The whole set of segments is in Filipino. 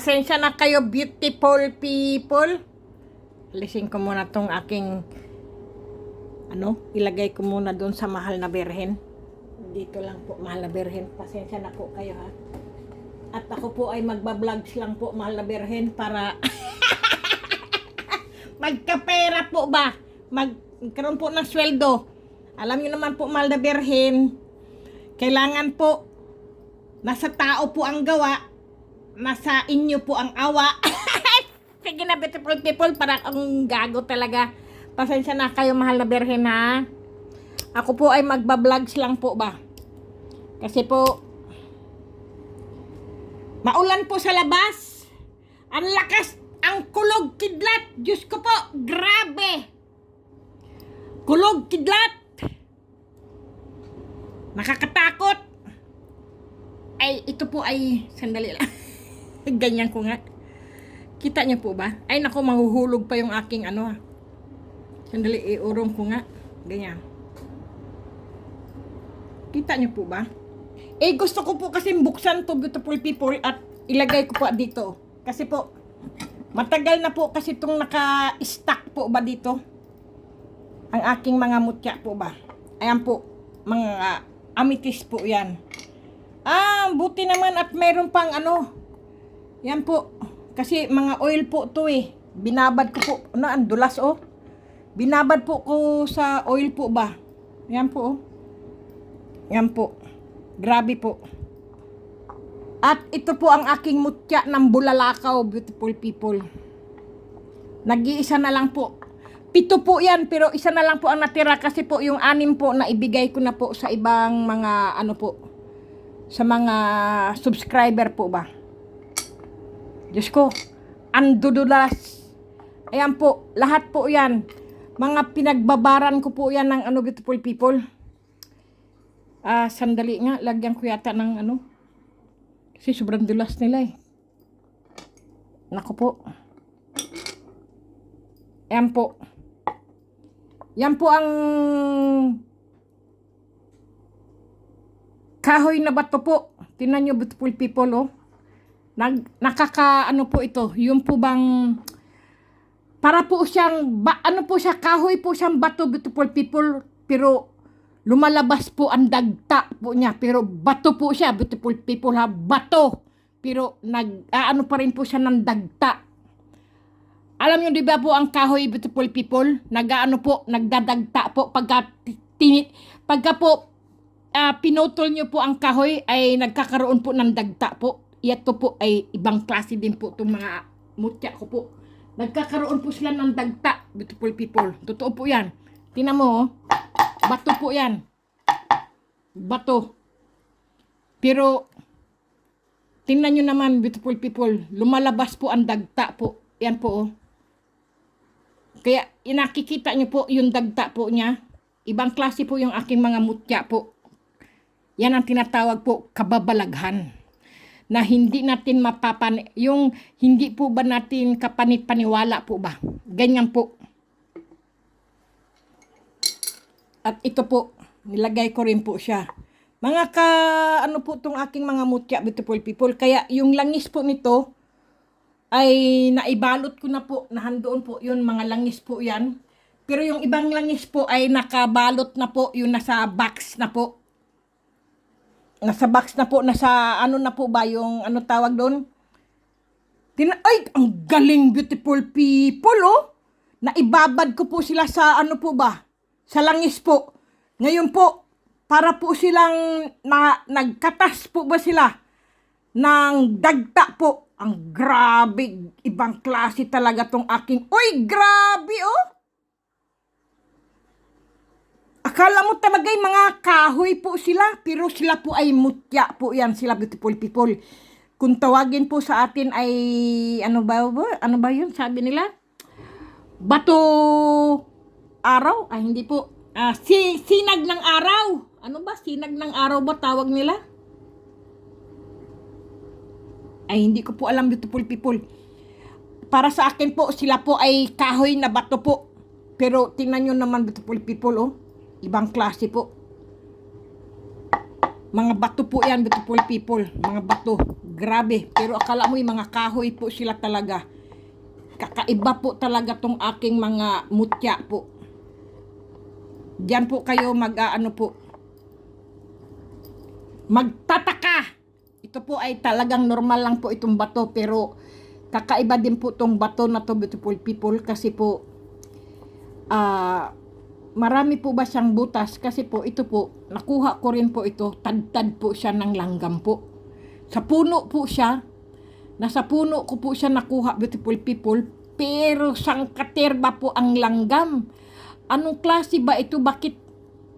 Pasensya na kayo, beautiful people. Alisin ko muna tong aking ilagay ko muna doon sa mahal na berhen. Dito lang po, mahal na berhen. Pasensya na po kayo, ha. At ako po ay magba-vlogs lang po, mahal na berhen, para magkapera po ba? Magkaroon po ng sweldo. Alam niyo naman po, mahal na berhen, kailangan po nasa tao po ang gawa, nasa inyo po ang awa. Sige na, beautiful people, parang ang gago talaga. Pasensya na kayo, mahal na berhen, ha. Ako po ay magba-vlogs lang po ba. Kasi po maulan po sa labas. Ang lakas, ang kulog kidlat. Diyos ko po, grabe. Kulog kidlat. Nakakatakot. Ay, ito po ay, sandali lang. Ganyan ko nga. Kita niyo po ba? Ay, naku, mahuhulog pa yung aking Sandali, iurong ko nga. Ganyan. Kita niyo po ba? Gusto ko po kasi buksan to, beautiful people, at ilagay ko po dito. Kasi po, matagal na po kasi itong naka-stack po ba dito. Ang aking mga mutya po ba. Ayan po, mga amethyst po yan. Buti naman at mayroon pang yan po. Kasi mga oil po to Binabad ko po, ang dulas Binabad po ko sa oil po ba. Yan po Yan po. Grabe po. At ito po ang aking mutya ng bulalakaw, beautiful people. Nag-iisa na lang po. 7 po yan, pero isa na lang po ang natira kasi po yung 6 po na ibigay ko na po sa ibang mga sa mga subscriber po ba. Diyos ko, ang dudulas. Ayan po, lahat po yan. Mga pinagbabaran ko po yan ng beautiful people. Sandali nga, lagyan ko yata ng kasi sobrang dulas nila Naku po. Ayan po. Yan po ang kahoy na bato po. Tingnan nyo, beautiful people, nakaka po ito. Yung po bang para po siyang po siya, kahoy po siyang bato, beautiful people, pero lumalabas po ang dagta po niya, pero bato po siya, beautiful people, ha, bato, pero pa rin po siya ng dagta. Alam niyo, di ba po ang kahoy, beautiful people, nagdadagta po pagka po pinutol niyo po ang kahoy, ay nagkakaroon po ng dagta po. Ito po ay ibang klase din po itong mga mutya ko po. Nagkakaroon po sila ng dagta, beautiful people. Totoo po yan. Tingnan mo, bato po yan. Bato. Pero, tingnan nyo naman, beautiful people, lumalabas po ang dagta po. Yan po, Kaya, nakikita nyo po yung dagta po niya. Ibang klase po yung aking mga mutya po. Yan ang tinatawag po, kababalaghan. Na hindi natin yung hindi po ba natin kapanipaniwala po ba? Ganyan po. At ito po, nilagay ko rin po siya. Mga po tong aking mga mutya, beautiful people. Kaya yung langis po nito ay naibalot ko na po, nahandoon po yun, mga langis po yan. Pero yung ibang langis po ay nakabalot na po, yung nasa box na po. Nasa box na po, nasa na po ba yung tawag doon? Ay, ang galing, beautiful people, Naibabad ko po sila sa po ba? Sa langis po. Ngayon po, para po silang nagkatas po ba sila ng dagta po. Ang grabe, ibang klase talaga tong aking, grabe, Akala mo talaga mga kahoy po sila, pero sila po ay mutya po yan, sila, beautiful people. Kung tawagin po sa atin ay, ano ba yun, sabi nila? Bato araw? Hindi po. Sinag ng araw. Ano ba? Sinag ng araw ba tawag nila? Ay, hindi ko po alam, beautiful people. Para sa akin po, sila po ay kahoy na bato po. Pero tingnan nyo naman, beautiful people, Ibang klase po. Mga bato po yan, beautiful people. Mga bato. Grabe. Pero akala mo yung mga kahoy po sila talaga. Kakaiba po talaga tong aking mga mutya po. Diyan po kayo magtataka. Ito po ay talagang normal lang po itong bato, pero kakaiba din po itong bato na to, beautiful people, kasi po marami po ba siyang butas, kasi po ito po, nakuha ko rin po ito, tad-tad po siya ng langgam po. Sa puno po siya, nasa puno ko po siya nakuha, beautiful people, pero sangkaterba po ang langgam. Anong klase ba ito? Bakit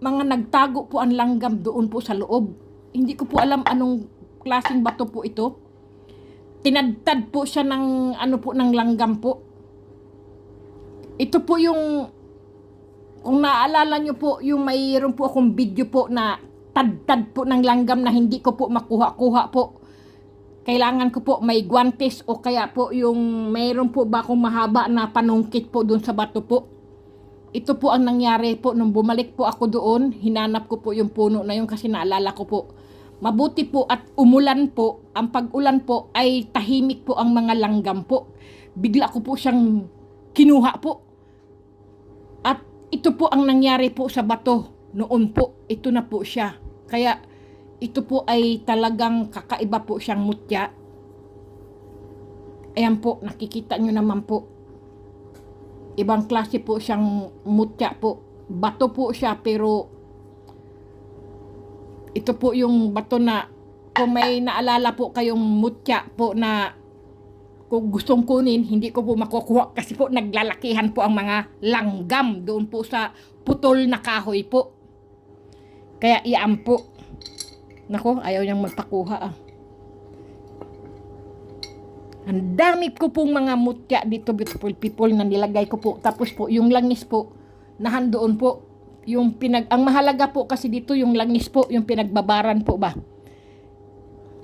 mga nagtago po ang langgam doon po sa loob? Hindi ko po alam anong klaseng bato po ito. Tinadtad po siya ng ng langgam po. Ito po yung, kung naaalala nyo po, yung mayroon po akong video po na tad-tad po ng langgam na hindi ko po makuha-kuha po. Kailangan ko po may guantes o kaya po yung mayroon po ba akong mahaba na panungkit po doon sa bato po. Ito po ang nangyari po nung bumalik po ako doon, hinanap ko po yung puno na yun kasi naalala ko po. Mabuti po at umulan po, ang pag-ulan po ay tahimik po ang mga langgam po. Bigla ko po siyang kinuha po. At ito po ang nangyari po sa bato noon po. Ito na po siya. Kaya ito po ay talagang kakaiba po siyang mutya. Ayan po, nakikita nyo naman po. Ibang klase po siyang mutya po. Bato po siya, pero ito po yung bato na kung may naalala po kayong mutya po na kung gustong kunin, hindi ko po makukuha kasi po naglalakihan po ang mga langgam doon po sa putol na kahoy po. Kaya iyan po. Nako, ayaw niyang magpakuha ah. Ang dami ko pong mga mutya dito, beautiful people, na nilagay ko po. Tapos po, yung langis po, nahandoon po. Ang mahalaga po kasi dito, yung langis po, yung pinagbabaran po ba.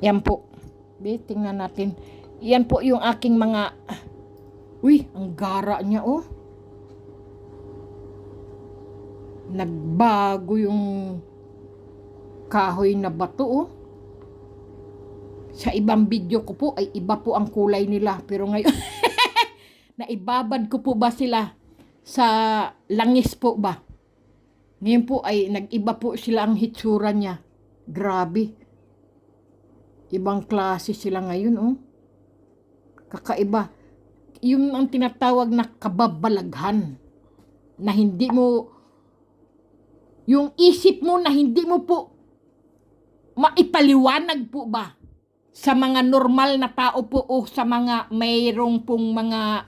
Yan po. Tingnan natin. Yan po yung aking mga, uy, ang gara niya oh. Nagbago yung kahoy na bato oh. Sa ibang video ko po ay iba po ang kulay nila. Pero ngayon, naibabad ko po ba sila sa langis po ba? Ngayon po ay nag-iba po sila ang hitsura niya. Grabe. Ibang klase sila ngayon, oh. Kakaiba. Yung ang tinatawag na kababalaghan. Na hindi mo, yung isip mo na hindi mo po maipaliwanag po ba? Sa mga normal na tao po o sa mga mayroong pong mga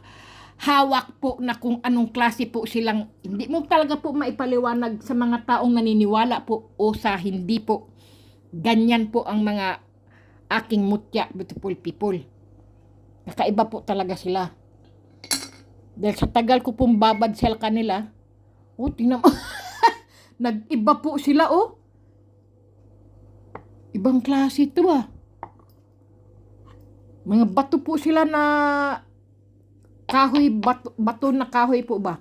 hawak po na kung anong klase po silang, hindi mo talaga po maipaliwanag sa mga taong naniniwala po o sa hindi po. Ganyan po ang mga aking mutya, beautiful people. Nakaiba po talaga sila. Dahil sa tagal ko pong babad sa kanila, oh, tingnan mo, nag-iba po sila, oh. Ibang klase ito ah. Mga bato po sila na kahoy, bato na kahoy po ba?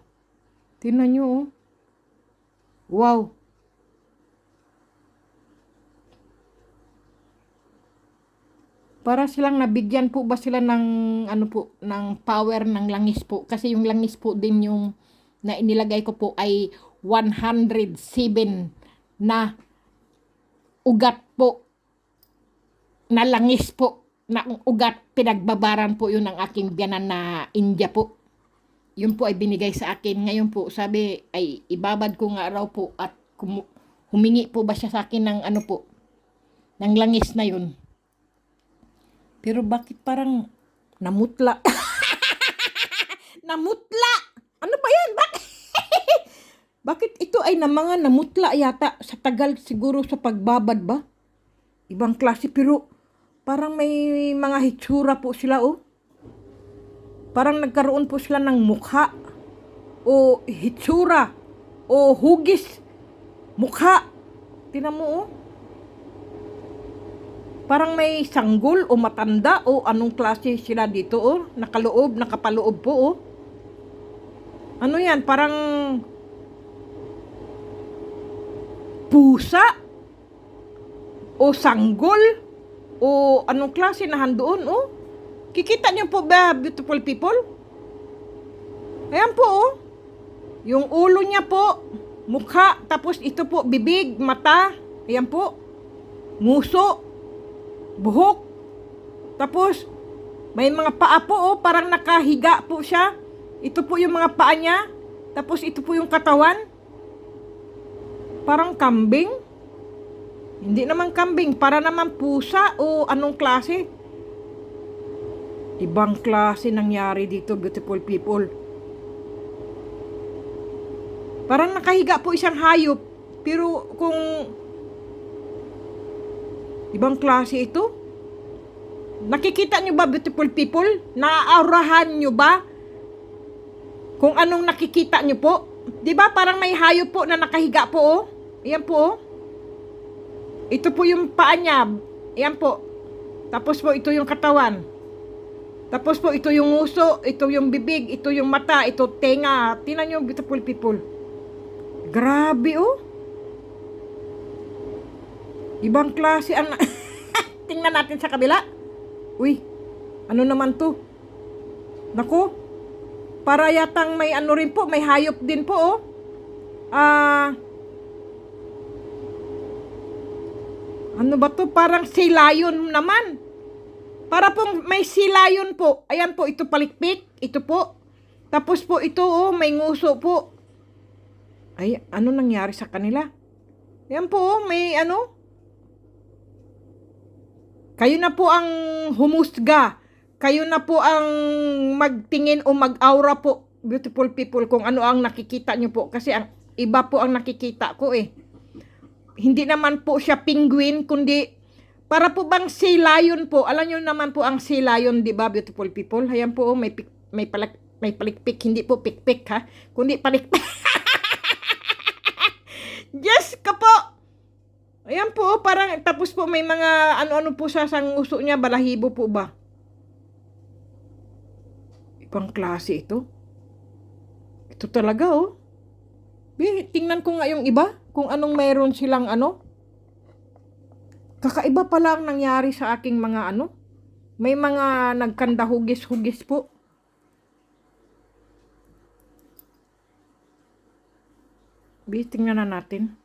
Tingnan nyo oh. Wow. Para silang nabigyan po ba sila ng ng power ng langis po. Kasi yung langis po din yung na inilagay ko po ay 107 na ugat po na langis po. Na ugat, pinagbabaran po yun ng aking biyanan na India po. Yun po ay binigay sa akin. Ngayon po, sabi ay ibabad ko nga raw po at humingi po ba siya sa akin ng ng langis na yun. Pero bakit parang namutla? Namutla! Ano ba yan? Bakit ito ay mga namutla yata sa tagal siguro sa pagbabad ba? Ibang klase pero parang may mga hitsura po sila oh. Parang nagkaroon po sila ng mukha o hitsura o hugis mukha. Tingnan mo oh. Parang may sanggol o matanda o anong klase sila dito oh. Nakapaloob po oh. Ano yan? Parang pusa o sanggol o anong klase na handoon, oh. Kikita niyo po ba, beautiful people? Ayan po, oh. Yung ulo niya po, mukha, tapos ito po, bibig, mata, ayan po, nguso, buhok, tapos may mga paa po, oh, parang nakahiga po siya. Ito po yung mga paa niya, tapos ito po yung katawan. Parang kambing. Hindi naman kambing, para naman pusa o anong klase. Ibang klase nangyari dito, beautiful people. Parang nakahiga po isang hayop, pero kung ibang klase ito. Nakikita nyo ba, beautiful people? Naaurahan nyo ba kung anong nakikita nyo po? Diba parang may hayop po na nakahiga po, oh. Ayan po, oh. Ito po yung paa niya. Ayan po. Tapos po ito yung katawan. Tapos po ito yung nguso, ito yung bibig, ito yung mata, ito tenga. Tingnan nyo, beautiful people. Grabe, oh. Ibang klase ang tingnan natin sa kabila. Uy, ano naman to? Naku, para yatang may ano rin po, may hayop din po, oh. Ano ba to? Parang sea lion naman. Para pong may sea lion po. Ayan po, ito palikpik. Ito po. Tapos po ito, oh, may nguso po. Ay, ano nangyari sa kanila? Ayan po, oh, may ano. Kayo na po ang humusga. Kayo na po ang magtingin o mag-aura po, beautiful people, kung ano ang nakikita nyo po. Kasi ang iba po ang nakikita ko, eh. Hindi naman po siya penguin, kundi para po bang sea lion po. Alam nyo naman po ang sea lion, di ba, beautiful people? Ayan po, may palikpik, hindi po pikpik, ha? Kundi palikpik. Yes ka po! Ayan po, parang, tapos po may mga ano-ano po sa uso niya, balahibo po ba? Ibang klase ito. Ito talaga, oh. Tingnan ko nga yung iba, kung anong mayroon silang ano. Kakaiba pala ang nangyari sa aking mga ano. May mga nagkanda hugis-hugis po. Tingnan na natin.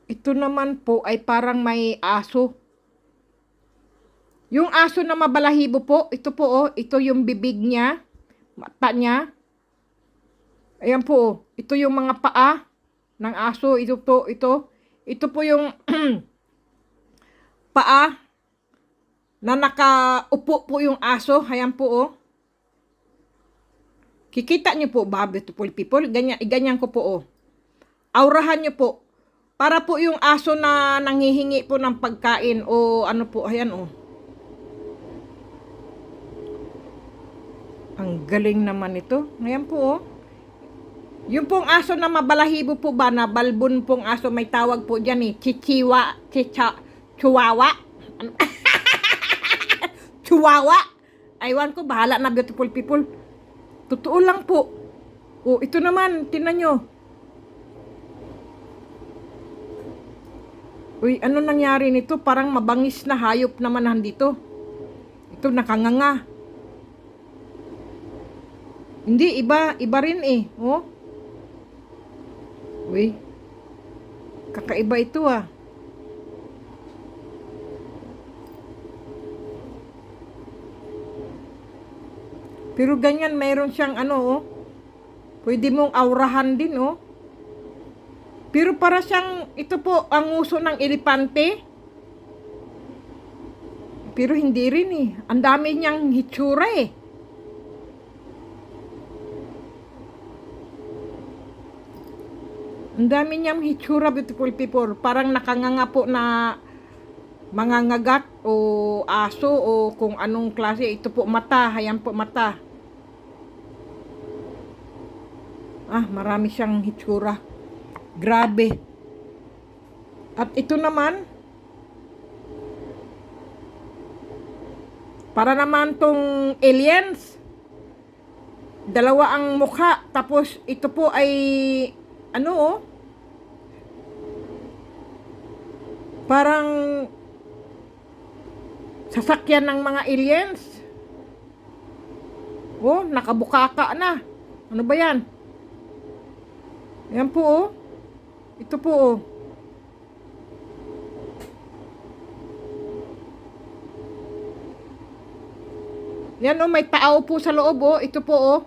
Ito naman po ay parang may aso. Yung aso na mabalahibo po, ito po, oh, ito yung bibig niya, mata niya. Ayan po, oh, ito yung mga paa ng aso, ito po, ito. Ito po yung paa na nakaupo po yung aso. Ayan po, oh. Kikita niyo po ba, beautiful people? Ganyan ko po, oh. Aurahan niyo po. Para po yung aso na nanghihingi po ng pagkain o ano po, ayan, oh. Ang galing naman ito. Ayan po, oh. Yung pong aso na mabalahibo po ba, na balbon pong aso, may tawag po dyan, eh. Chihuahua. Chihuahua. Aywan ko, bahala na, beautiful people. Totoo lang po. Oh, ito naman, tingnan nyo. Uy, ano nangyari nito? Parang mabangis na hayop naman nandito. Ito, nakanganga. Hindi, iba rin, eh. Oh. Uy, kakaiba ito, ah. Pero ganyan, mayroon siyang ano, oh. Pwede mong aurahan din, oh. Pero para siyang, ito po, ang uso ng elepante. Pero hindi rin, eh. Ang dami niyang hitsura, eh. Ang dami niyang hitsura, beautiful people. Parang nakanganga po na mga ngagat o aso o kung anong klase. Ito po mata, ayan po mata. Ah, marami siyang hitsura. Grabe. At ito naman, Para naman tong aliens, dalawa ang mukha, tapos ito po ay ano oh, parang sasakyan ng mga aliens. Oh, nakabukaka na. Ano ba yan? Yan po oh. Ito po oh. Yan oh, may tao po sa loob oh. Ito po oh.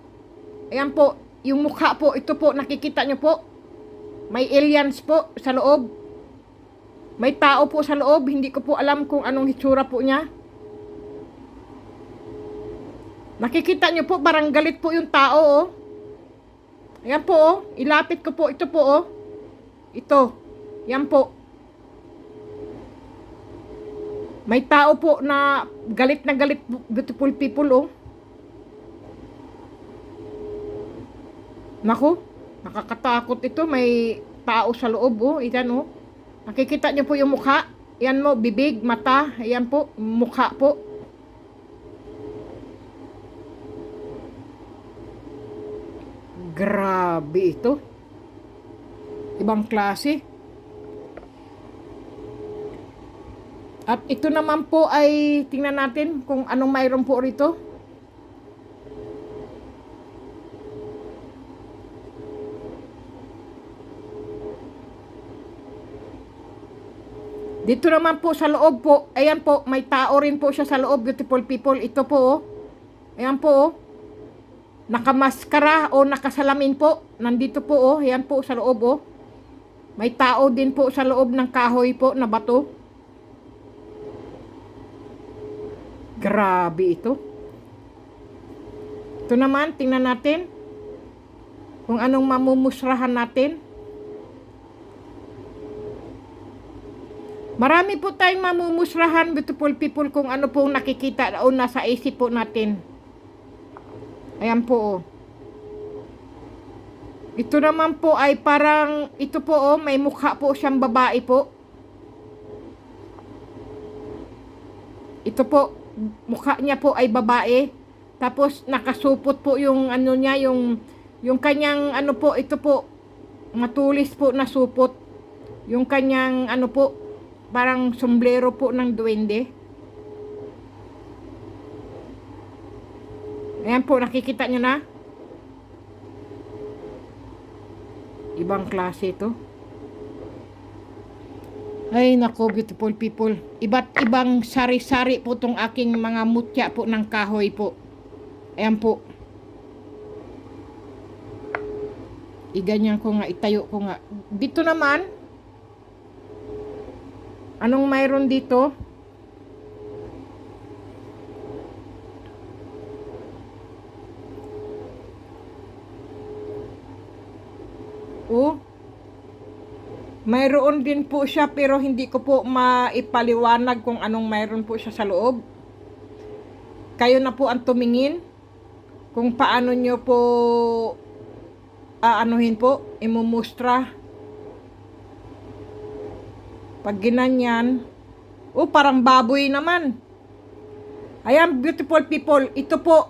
Ayan po, yung mukha po, ito po, nakikita nyo po. May aliens po sa loob. May tao po sa loob, hindi ko po alam kung anong hitsura po niya. Nakikita nyo po, parang galit po yung tao oh. Ayan po oh, ilapit ko po, ito po oh. Ito, yan po. May tao po na galit, beautiful people oh. Naku, nakakatakot ito. May tao sa loob oh. Iyan oh. Nakikita niyo po yung mukha. Yan mo, bibig, mata. Ayan po, mukha po. Grabe ito. Ibang klase. At ito naman po ay tingnan natin kung anong mayroon po rito. Dito naman po sa loob po, ayan po, may tao rin po siya sa loob, beautiful people. Ito po oh. Ayan po oh. Nakamaskara o nakasalamin po. Nandito po oh, ayan po sa loob oh. May tao din po sa loob ng kahoy po na bato. Grabe ito. Ito naman, tingnan natin kung anong mamumusrahan natin. Marami po tayong mamumusrahan, beautiful people, kung ano pong nakikita o nasa isip po natin. Ayan po oh. Ito naman po ay parang, ito po oh, may mukha po siyang babae po. Ito po, mukha niya po ay babae. Tapos nakasupot po yung ano niya, yung kanyang ano po, ito po, matulis po na supot. Yung kanyang ano po, parang sombrero po ng duwende. Ayan po, nakikita nyo na. Ibang klase ito. Ay nako, beautiful people. Iba't ibang sari-sari po tong aking mga mutya po ng kahoy po. Ayan po. Iganyan ko nga, itayo ko nga. Dito naman, anong mayroon dito? Oh. Mayroon din po siya pero hindi ko po maipaliwanag kung anong mayroon po siya sa loob. Kayo na po ang tumingin kung paano nyo po aanuhin po, imumustra. Pag ginanyan, oh parang baboy naman. Ayan, beautiful people, ito po,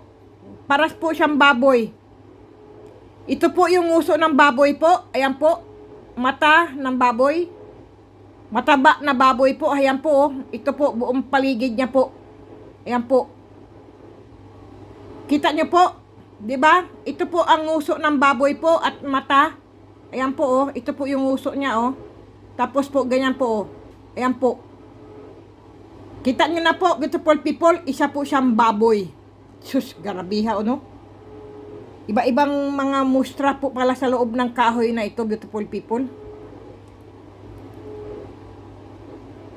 paras po siyang baboy. Ito po yung uso ng baboy po, ayan po. Mata ng baboy. Mataba na baboy po. Ayan po oh. Ito po buong paligid niya po. Ayan po. Kita niyo po? 'Di ba? Ito po ang uso ng baboy po at mata. Ayan po oh. Ito po yung uso niya oh. Tapos po ganyan po oh. Ayan po. Kita niyo na po, beautiful people, isa po siyang baboy. Sus, garabiha no? Iba-ibang mga mustra po pala sa loob ng kahoy na ito, beautiful people.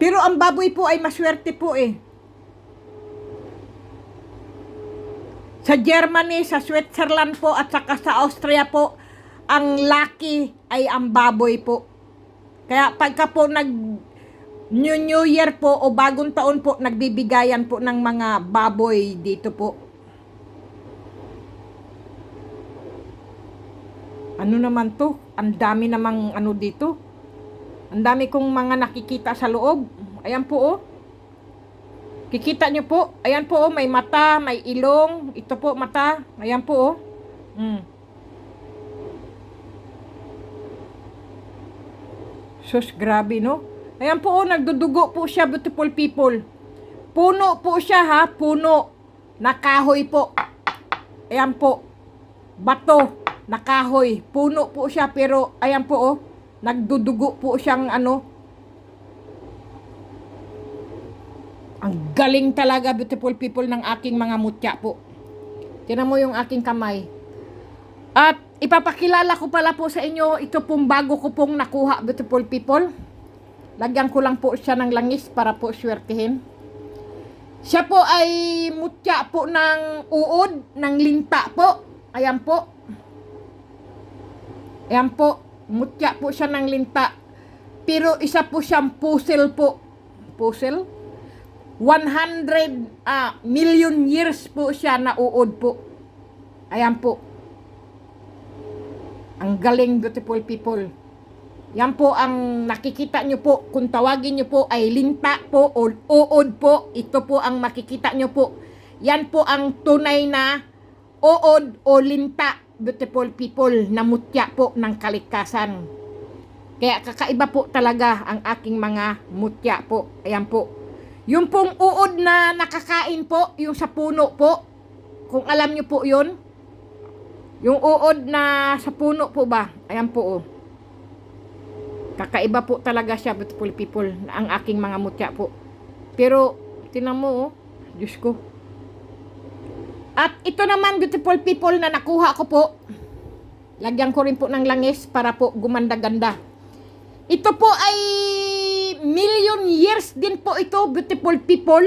Pero ang baboy po ay maswerte po eh. Sa Germany, sa Switzerland po at saka sa Austria po, ang lucky ay ang baboy po. Kaya pagka po New Year po o bagong taon po, nagbibigayan po ng mga baboy dito po. Ano naman to? Ang dami namang ano dito. Ang dami kong mga nakikita sa loob. Ayan po oh. Kikita nyo po, ayan po, oh, may mata, may ilong. Ito po, mata. Ayan po, oh. Sus, grabe, no? Ayan po, oh, nagdudugo po siya, beautiful people. Puno po siya, ha? Puno. Nakahoy po. Ayan po. Bato. Nakahoy. Puno po siya, pero, ayan po, oh. Nagdudugo po siyang, ano. Ang galing talaga, beautiful people, ng aking mga mutya po. Tingnan mo yung aking kamay. At ipapakilala ko pala po sa inyo, ito pong bago ko pong nakuha, beautiful people. Lagyan ko lang po siya ng langis para po swertihin. Siya po ay mutya po ng uod, ng linta po. Ayan po. Ayan po. Mutya po siya ng linta. Pero isa po siyang puzzle po. Puzzle? 100 million years po siya na uod po. Ayan po. Ang galing, beautiful people. Yan po ang nakikita nyo po. Kung tawagin nyo po ay linta po o uod po. Ito po ang makikita nyo po. Yan po ang tunay na uod o linta, beautiful people, na mutya po ng kalikasan. Kaya kakaiba po talaga ang aking mga mutya po. Ayan po. Yung pong uod na nakakain po, yung sa puno po. Kung alam nyo po yun. Yung uod na sa puno po ba? Ayan po, oh. Kakaiba po talaga siya, beautiful people, ang aking mga mutya po. Pero, tinan mo, oh. Diyos ko. At ito naman, beautiful people, na nakuha ko po. Lagyan ko rin po ng langis para po gumanda-ganda. Ito po ay million years din po ito, beautiful people.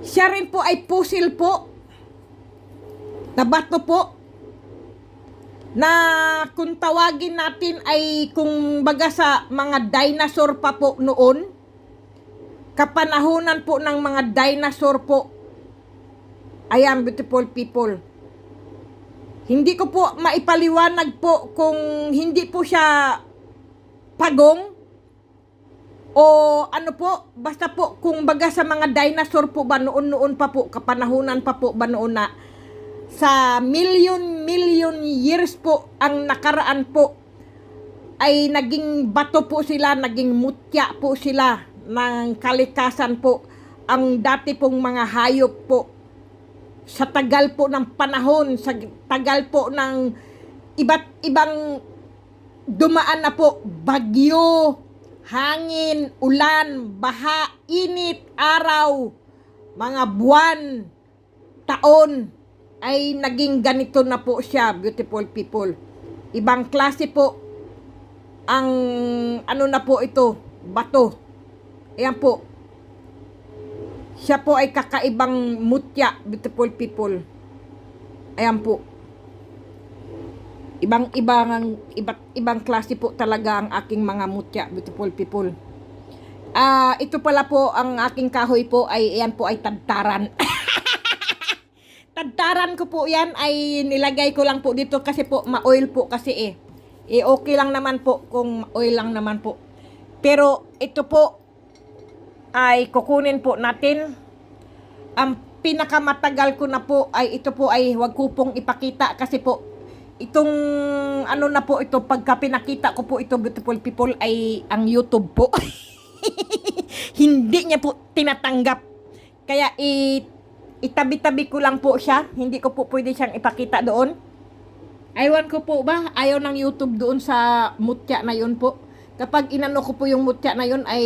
Siya rin po ay puzzle po. Nabato po. Na kung tawagin natin ay kung baga sa mga dinosaur pa po noon, kapanahunan po ng mga dinosaur po. Ayan, beautiful people. Hindi ko po maipaliwanag po kung hindi po siya pagong o ano po, basta po kung baga sa mga dinosaur po ba noon pa po, kapanahunan pa po ba noon na sa million years po ang nakaraan po ay naging bato po sila, naging mutya po sila ng kalikasan po. Ang dati pong mga hayop po, sa tagal po ng panahon, sa tagal po ng iba't ibang dumaan na po, bagyo, hangin, ulan, baha, init, araw, mga buwan, taon, ay naging ganito na po siya, beautiful people. Ibang klase po ang ano na po ito, bato. Ayan po. Siya po ay kakaibang mutya, beautiful people. Ayan po. Ibang klase po talaga ang aking mga mutya, beautiful people. Ito pala po ang aking kahoy po ay ayan po ay tadtaran. Tadtaran ko po yan ay nilagay ko lang po dito kasi po ma-oil po kasi okay lang naman po kung oil lang naman po. Pero ito po ay kukunin po natin. Ang pinakamatagal ko na po ay ito po ay wag ko pong ipakita kasi po itong ano na po ito, pagka pinakita ko po ito, beautiful people, ay ang YouTube po. Hindi niya po tinatanggap. Kaya itabi-tabi ko lang po siya. Hindi ko po pwede siyang ipakita doon. Aywan ko po ba, ayaw ng YouTube doon sa mutya na yun po. Kapag inano ko po yung mutya na yun ay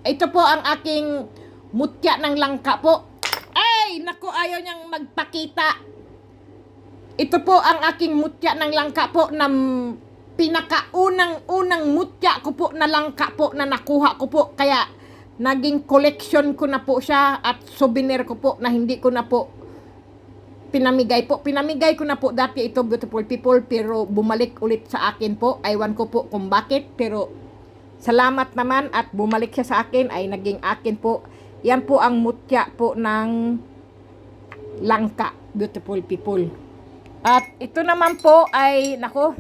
ito po ang aking mutya ng langka po. Ay, naku, ayaw niyang magpakita. Ito po ang aking mutya ng langka po na pinakaunang mutya ko po na langka po na nakuha ko po. Kaya naging collection ko na po siya at souvenir ko po na hindi ko na po pinamigay po. Pinamigay ko na po dati ito, beautiful people, pero bumalik ulit sa akin po. Aywan ko po kung bakit, pero salamat naman at bumalik siya sa akin, ay naging akin po. Yan po ang mutya po ng langka, beautiful people. At ito naman po ay, nako,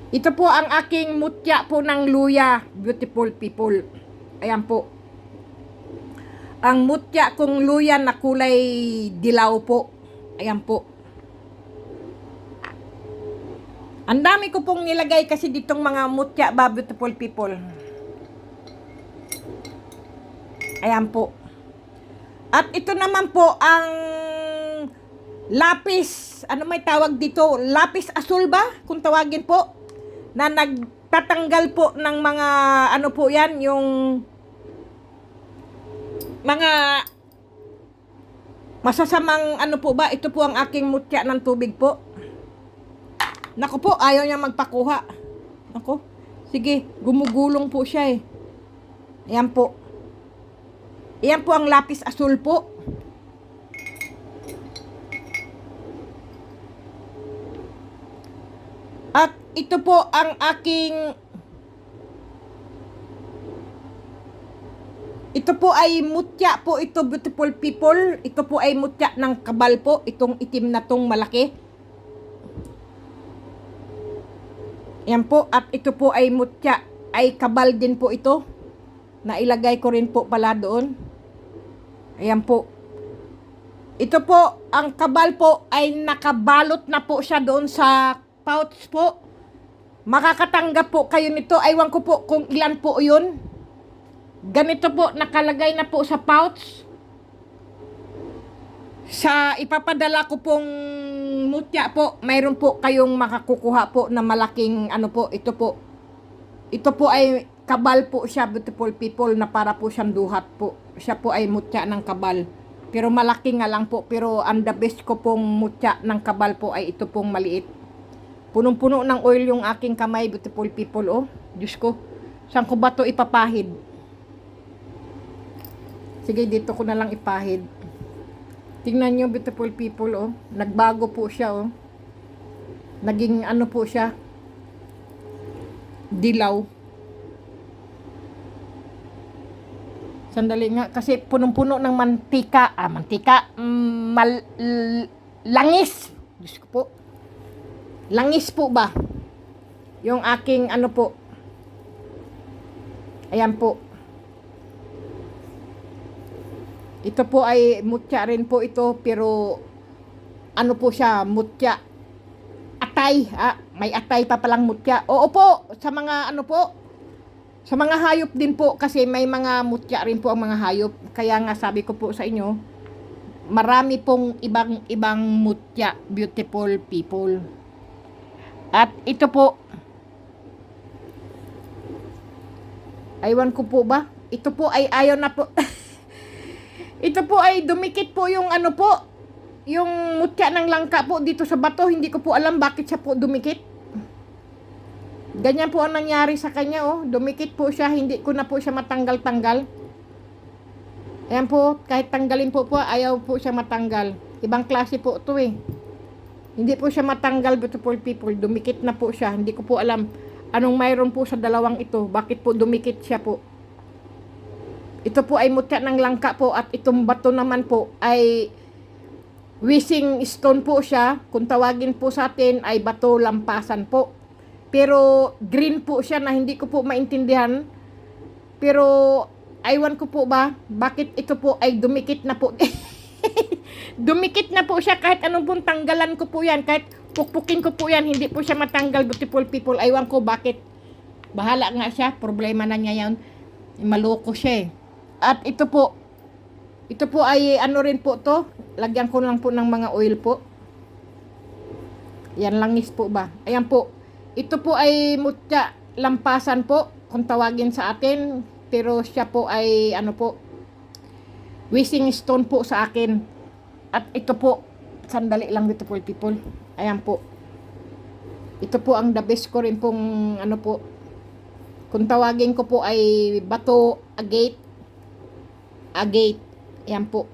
Ito po ang aking mutya po ng luya, beautiful people. Ayan po. Ang mutya kong luya na kulay dilaw po. Ayan po. Ang dami ko pong nilagay kasi ditong mga mutya ba, beautiful people. Ayan po. At ito naman po ang lapis. Ano may tawag dito? Lapis asul ba? Kung tawagin po. Na nagtatanggal po ng mga ano po yan, yung mga masasamang ano po ba, ito po ang aking mutya ng tubig po. Naku po, ayaw niya magpakuha. Naku, sige, gumugulong po siya eh. Ayan po. Ayan po ang lapis asul po. At ito po ang aking ito po ay mutya po ito, beautiful people. Ito po ay mutya ng kabal po. Itong itim na tong malaki. Yan po. At ito po ay mutya. Ay kabal din po ito. Nailagay ko rin po pala doon. Ayan po. Ito po, ang kabal po ay nakabalot na po siya doon sa pouch po. Makakatanggap po kayo nito. Aywan ko po kung ilan po yun. Ganito po, nakalagay na po sa pouch. Sa ipapadala ko pong mutya po, mayroon po kayong makakukuha po na malaking ano po, ito po. Ito po ay kabal po siya, beautiful people, na para po siyang duhat po. Siya po ay mutya ng kabal. Pero malaki nga lang po, pero ang the best ko pong mutya ng kabal po ay ito pong maliit. Punong-puno ng oil yung aking kamay, beautiful people, oh. Diyos ko, saan ko ba to ipapahid? Sige, dito ko na lang ipahid. Tingnan nyo, beautiful people, oh. Nagbago po siya, oh. Naging ano po siya, dilaw. Sandali nga, kasi punong-puno ng mantika. Langis. Diyos ko po. Langis po ba? Yung aking ano po. Ayan po. Ito po ay mutya rin po ito, pero ano po siya, mutya. Atay. May atay pa palang mutya. Oo po, sa mga ano po, sa mga hayop din po, kasi may mga mutya rin po ang mga hayop. Kaya nga sabi ko po sa inyo, marami pong ibang mutya, beautiful people. At ito po, aywan ko po ba? Ito po ay ayaw na po. Ito po ay dumikit po yung ano po, yung mutya ng langka po dito sa bato. Hindi ko po alam bakit siya po dumikit. Ganyan po ang nangyari sa kanya, oh. Dumikit po siya, hindi ko na po siya matanggal-tanggal. Ayan po, kahit tanggalin po, ayaw po siya matanggal. Ibang klase po ito eh. Hindi po siya matanggal, beautiful people. Dumikit na po siya. Hindi ko po alam anong mayroon po sa dalawang ito. Bakit po dumikit siya po. Ito po ay mutya ng langka po. At itong bato naman po ay wishing stone po siya. Kung tawagin po sa atin ay bato lampasan po. Pero green po siya na hindi ko po maintindihan. Pero aywan ko po ba, bakit ito po ay dumikit na po. Dumikit na po siya kahit anong pong tanggalan ko po yan. Kahit pukpukin ko po yan, hindi po siya matanggal, beautiful people. Aywan ko bakit. Bahala nga siya, problema na niya yan. Maloko siya eh. At ito po ay ano rin po to. Lagyan ko lang po ng mga oil po. Yan langis po ba. Ayan po. Ito po ay mutya lampasan po, kung tawagin sa atin. Pero siya po ay ano po, wishing stone po sa akin. At ito po, sandali lang, beautiful people. Ayan po. Ito po ang the best ko rin pong ano po. Kung tawagin ko po ay bato agate. Agate. Ayan po.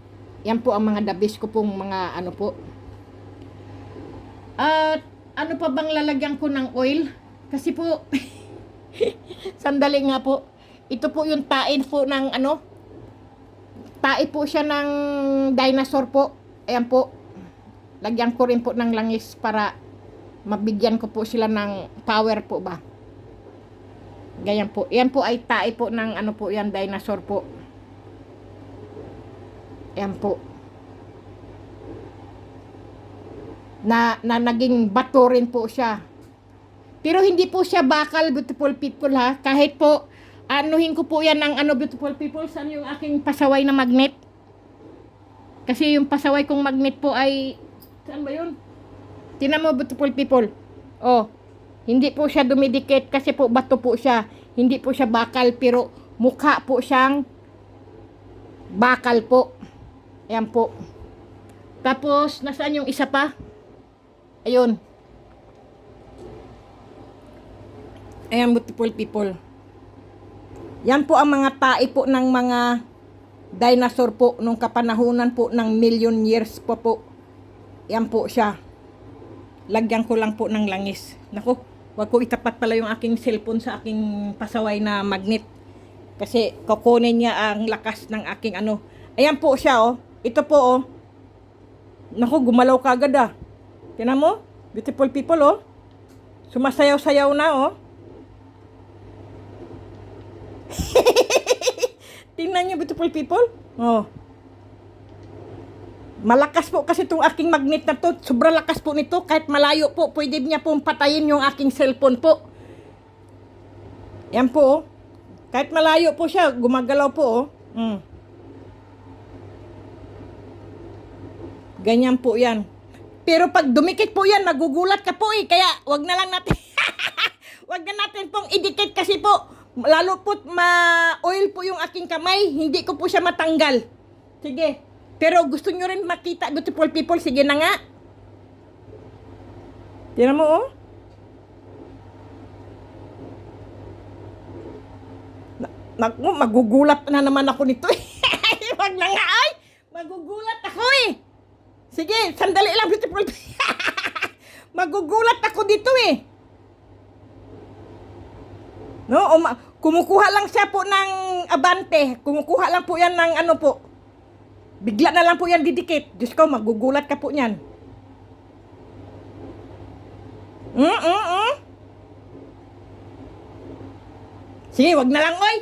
Yan po ang mga the best ko pong mga ano po. At ano pa bang lalagyan ko ng oil? Kasi po, sandali nga po. Ito po yung tae po ng ano. Tae po siya ng dinosaur po. Ayan po. Lagyan ko rin po ng langis para Mabigyan ko po sila ng power po ba. Ganyan po. Yan po ay tae po ng ano po yan, dinosaur po. Yan po. Na naging bato rin po siya. Pero hindi po siya bakal, beautiful people ha. Kahit po, anuhin ko po yan ng ano, beautiful people. Saan yung aking pasaway na magnet? Kasi yung pasaway kong magnet po ay, saan ba yun? Tingnan mo, beautiful people. Oh, hindi po siya dumidikit kasi po bato po siya. Hindi po siya bakal, pero mukha po siyang bakal po. Ayan po. Tapos, nasaan yung isa pa? Ayun. Ayan, beautiful people. Yan po ang mga tae po ng mga dinosaur po nung kapanahunan po ng million years po. Yan po siya. Lagyan ko lang po ng langis. Naku, wag ko itapat pala yung aking cellphone sa aking pasaway na magnet. Kasi kukunin niya ang lakas ng aking ano. Ayan po siya oh. Ito po oh. Naku, gumalaw kagad ah. Tingnan mo, beautiful people oh. Sumasayaw-sayaw na oh. Tingnan niyo, beautiful people. Oh. Malakas po kasi itong aking magnet na to. Sobrang lakas po nito. Kahit malayo po, pwede niya pong patayin yung aking cellphone po. Yan po oh. Kahit malayo po siya, gumagalaw po oh. Ganyan po yan. Pero pag dumikit po yan, nagugulat ka po eh. Kaya wag na lang natin, wag na natin pong idikit kasi po, lalo po ma-oil po yung aking kamay. Hindi ko po siya matanggal. Sige. Pero gusto nyo rin makita, beautiful people. Sige na nga. Tingnan mo oh. Magugulat na naman ako nito eh. Wag na nga ay. Magugulat ako eh. Sige, sandali lang, beautiful. Magugulat ako dito eh. No, kumukuha lang siya po ng abante. Kumukuha lang po yan ng ano po. Bigla na lang po yan didikit. Diyos ko, magugulat ka po niyan. Sige, wag na lang, oy.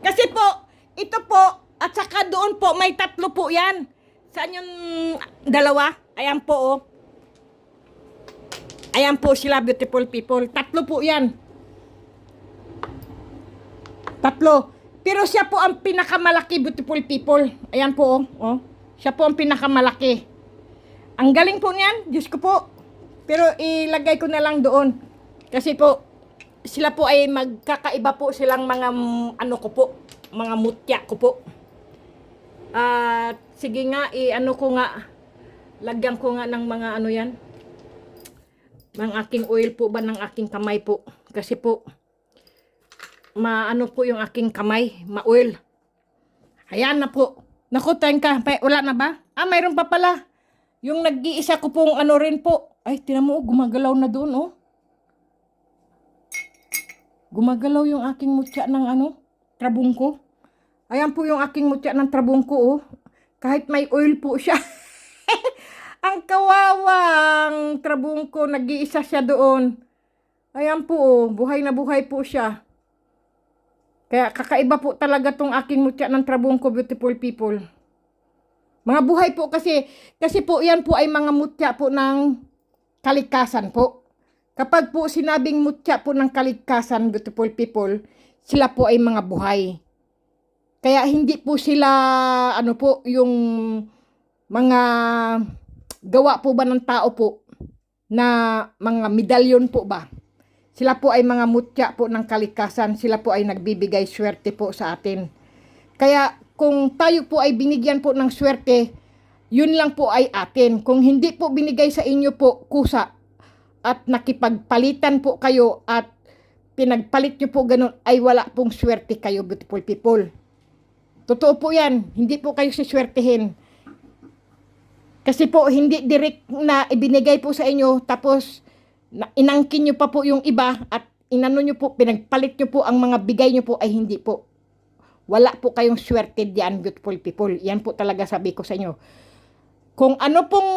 Kasi po, ito po, at saka doon po, may tatlo po yan. Saan yung dalawa? Ayan po, oh. Ayan po sila, beautiful people. Tatlo po yan. Tatlo. Pero siya po ang pinakamalaki, beautiful people. Ayan po, oh. Siya po ang pinakamalaki. Ang galing po niyan, Diyos ko po. Pero ilagay ko na lang doon. Kasi po, sila po ay magkakaiba po silang mga, ano ko po, mga mutya ko po. At sige nga, ano ko nga, lagyan ko nga ng mga ano yan, ng aking oil po ba ng aking kamay po. Kasi po, maano po yung aking kamay, ma-oil. Ayan na po. Naku, tengka, wala na ba? Ah, mayroon pa pala. Yung nag-iisa ko pong ano rin po. Ay, tinan mo, gumagalaw na doon, oh. Gumagalaw yung aking mutya ng ano, trabong ko. Ayan po yung aking mutya ng trabong ko, oh. Kahit may oil po siya. Ang kawawang trabong ko, nag-iisa siya doon. Ayan po, oh. Buhay na buhay po siya. Kaya kakaiba po talaga tong aking mutya ng trabong ko, beautiful people. Mga buhay po kasi po yan po ay mga mutya po ng kalikasan po. Kapag po sinabing mutya po ng kalikasan, beautiful people, sila po ay mga buhay. Kaya hindi po sila, ano po, yung mga gawa po ba ng tao po, na mga medalyon po ba. Sila po ay mga mutya po ng kalikasan, sila po ay nagbibigay swerte po sa atin. Kaya kung tayo po ay binigyan po ng swerte, yun lang po ay atin. Kung hindi po binigay sa inyo po kusa at nakipagpalitan po kayo at pinagpalit nyo po ganun, ay wala pong swerte kayo, beautiful people. Totoo po yan. Hindi po kayo siswertehin. Kasi po hindi direct na ibinigay po sa inyo tapos inangkin nyo pa po yung iba at inano nyo po, pinagpalit nyo po ang mga bigay nyo po ay hindi po. Wala po kayong swerte diyan, beautiful people. Yan po talaga sabi ko sa inyo. Kung ano pong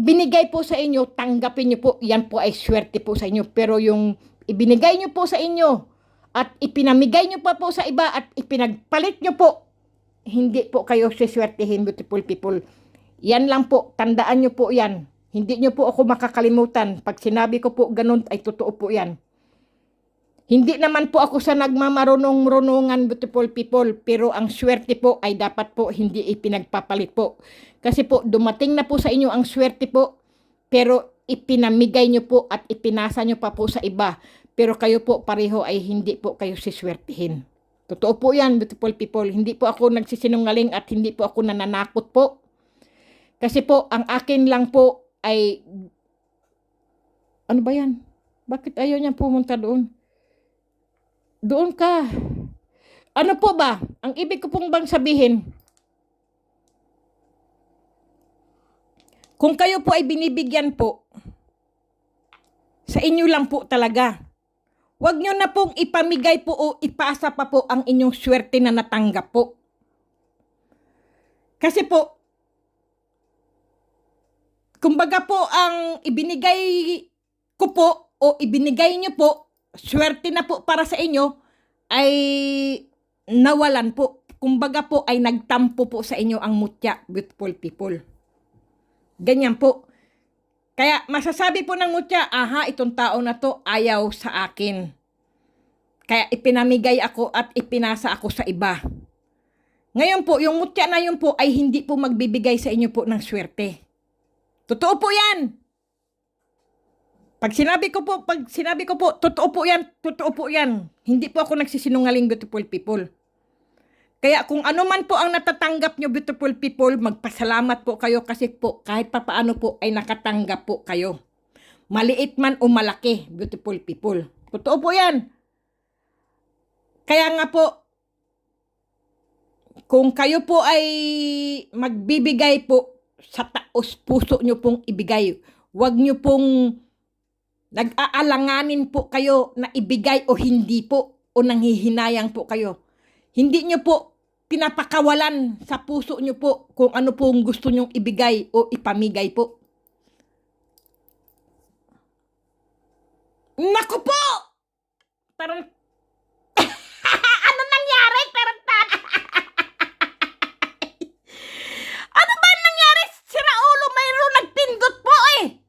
binigay po sa inyo, tanggapin nyo po. Yan po ay swerte po sa inyo. Pero yung ibinigay nyo po sa inyo at ipinamigay nyo pa po sa iba at ipinagpalit nyo po, hindi po kayo siswertihin, beautiful people. Yan lang po, tandaan nyo po yan. Hindi nyo po ako makakalimutan. Pag sinabi ko po ganun, ay totoo po yan. Hindi naman po ako sa nagmamarunong-runungan, beautiful people, pero ang swerte po ay dapat po hindi ipinagpapalit po. Kasi po, dumating na po sa inyo ang swerte po, pero ipinamigay nyo po at ipinasa nyo pa po sa iba. Pero kayo po pareho ay hindi po kayo siswertihin. Totoo po yan, beautiful people. Hindi po ako nagsisinungaling at hindi po ako nananakot po. Kasi po, ang akin lang po ay, ano ba yan? Bakit ayaw niya pumunta doon? Doon ka. Ano po ba? Ang ibig ko pong bang sabihin, kung kayo po ay binibigyan po, sa inyo lang po talaga. Huwag nyo na pong ipamigay po o ipasa pa po ang inyong swerte na natanggap po. Kasi po, kumbaga po ang ibinigay ko po o ibinigay nyo po, swerte na po para sa inyo, ay nawalan po. Kumbaga po ay nagtampo po sa inyo ang mutya, beautiful people. Ganyan po. Kaya masasabi po ng mutya, aha, itong tao na to ayaw sa akin. Kaya ipinamigay ako at ipinasa ako sa iba. Ngayon po, yung mutya na yun po ay hindi po magbibigay sa inyo po ng swerte. Totoo po yan. Pag sinabi ko po, totoo po yan. Hindi po ako nagsisinungaling, beautiful people. Kaya kung ano man po ang natatanggap nyo, beautiful people, magpasalamat po kayo kasi po kahit papaano po ay nakatanggap po kayo. Maliit man o malaki, beautiful people. Totoo po yan. Kaya nga po, kung kayo po ay magbibigay po sa taos puso nyo pong ibigay, huwag nyo pong nag-aalanganin po kayo na ibigay o hindi po o nanghihinayang po kayo. Hindi nyo po pinapakawalan sa puso nyo po kung ano pong gusto nyong ibigay o ipamigay po. Naku po! Parang ano nangyari? Parang ano ba nangyari? Sira ulo, mayroon nagpindot po eh.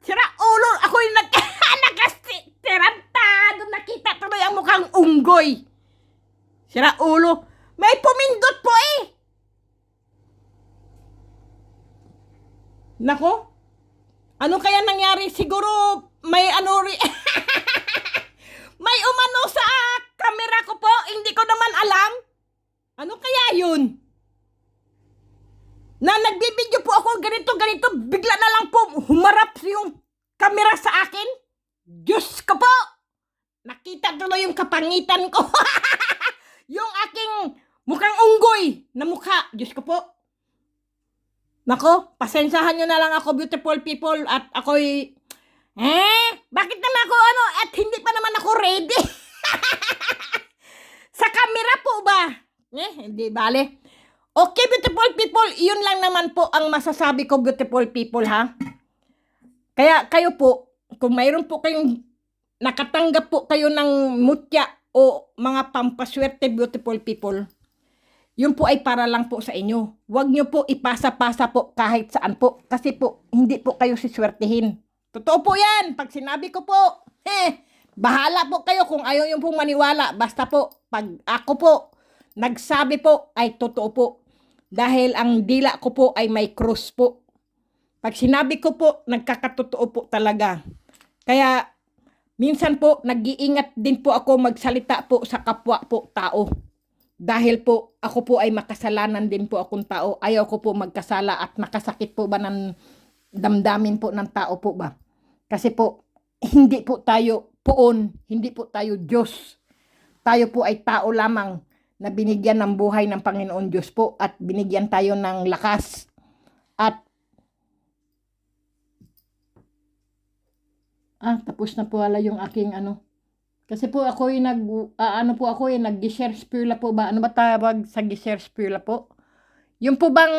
Sira ulo, ako'y nakastirantado, nakita tuloy ang mukhang unggoy. Sira ulo, may pumindot po eh. Nako, ano kaya nangyari? Siguro may ano may umano sa camera ko po, hindi ko naman alam. Ano kaya yun? Na nagbibideo po ako ganito, bigla na lang po humarap yung camera sa akin. Diyos ko po! Nakita tuloy yung kapangitan ko. Yung aking mukhang unggoy na mukha. Diyos ko po. Nako, pasensyahan nyo na lang ako, beautiful people. At ako'y, bakit naman ako at hindi pa naman ako ready? Sa camera po ba? Hindi bale. Okay, beautiful people, yun lang naman po ang masasabi ko, beautiful people, ha? Kaya kayo po, kung mayroon po kayong nakatanggap po kayo ng mutya o mga pampaswerte, beautiful people, yun po ay para lang po sa inyo. Huwag nyo po ipasa-pasa po kahit saan po. Kasi po, hindi po kayo siswertihin. Totoo po yan. Pag sinabi ko po, bahala po kayo kung ayaw yung pong maniwala. Basta po, pag ako po, nagsabi po, ay totoo po. Dahil ang dila ko po ay may cross po. Pag sinabi ko po, nagkakatotoo po talaga. Kaya, minsan po, nag-iingat din po ako magsalita po sa kapwa po tao. Dahil po, ako po ay makasalanan din po akong tao. Ayaw ko po magkasala at nakasakit po ba ng damdamin po ng tao po ba? Kasi po, hindi po tayo poon, hindi po tayo Diyos. Tayo po ay tao lamang na binigyan ng buhay ng Panginoon Diyos po at binigyan tayo ng lakas. At tapos na po wala yung aking ano. Kasi po ako yung nag-share spirula po ba? Ano ba tawag sa share spirula po? Yung po bang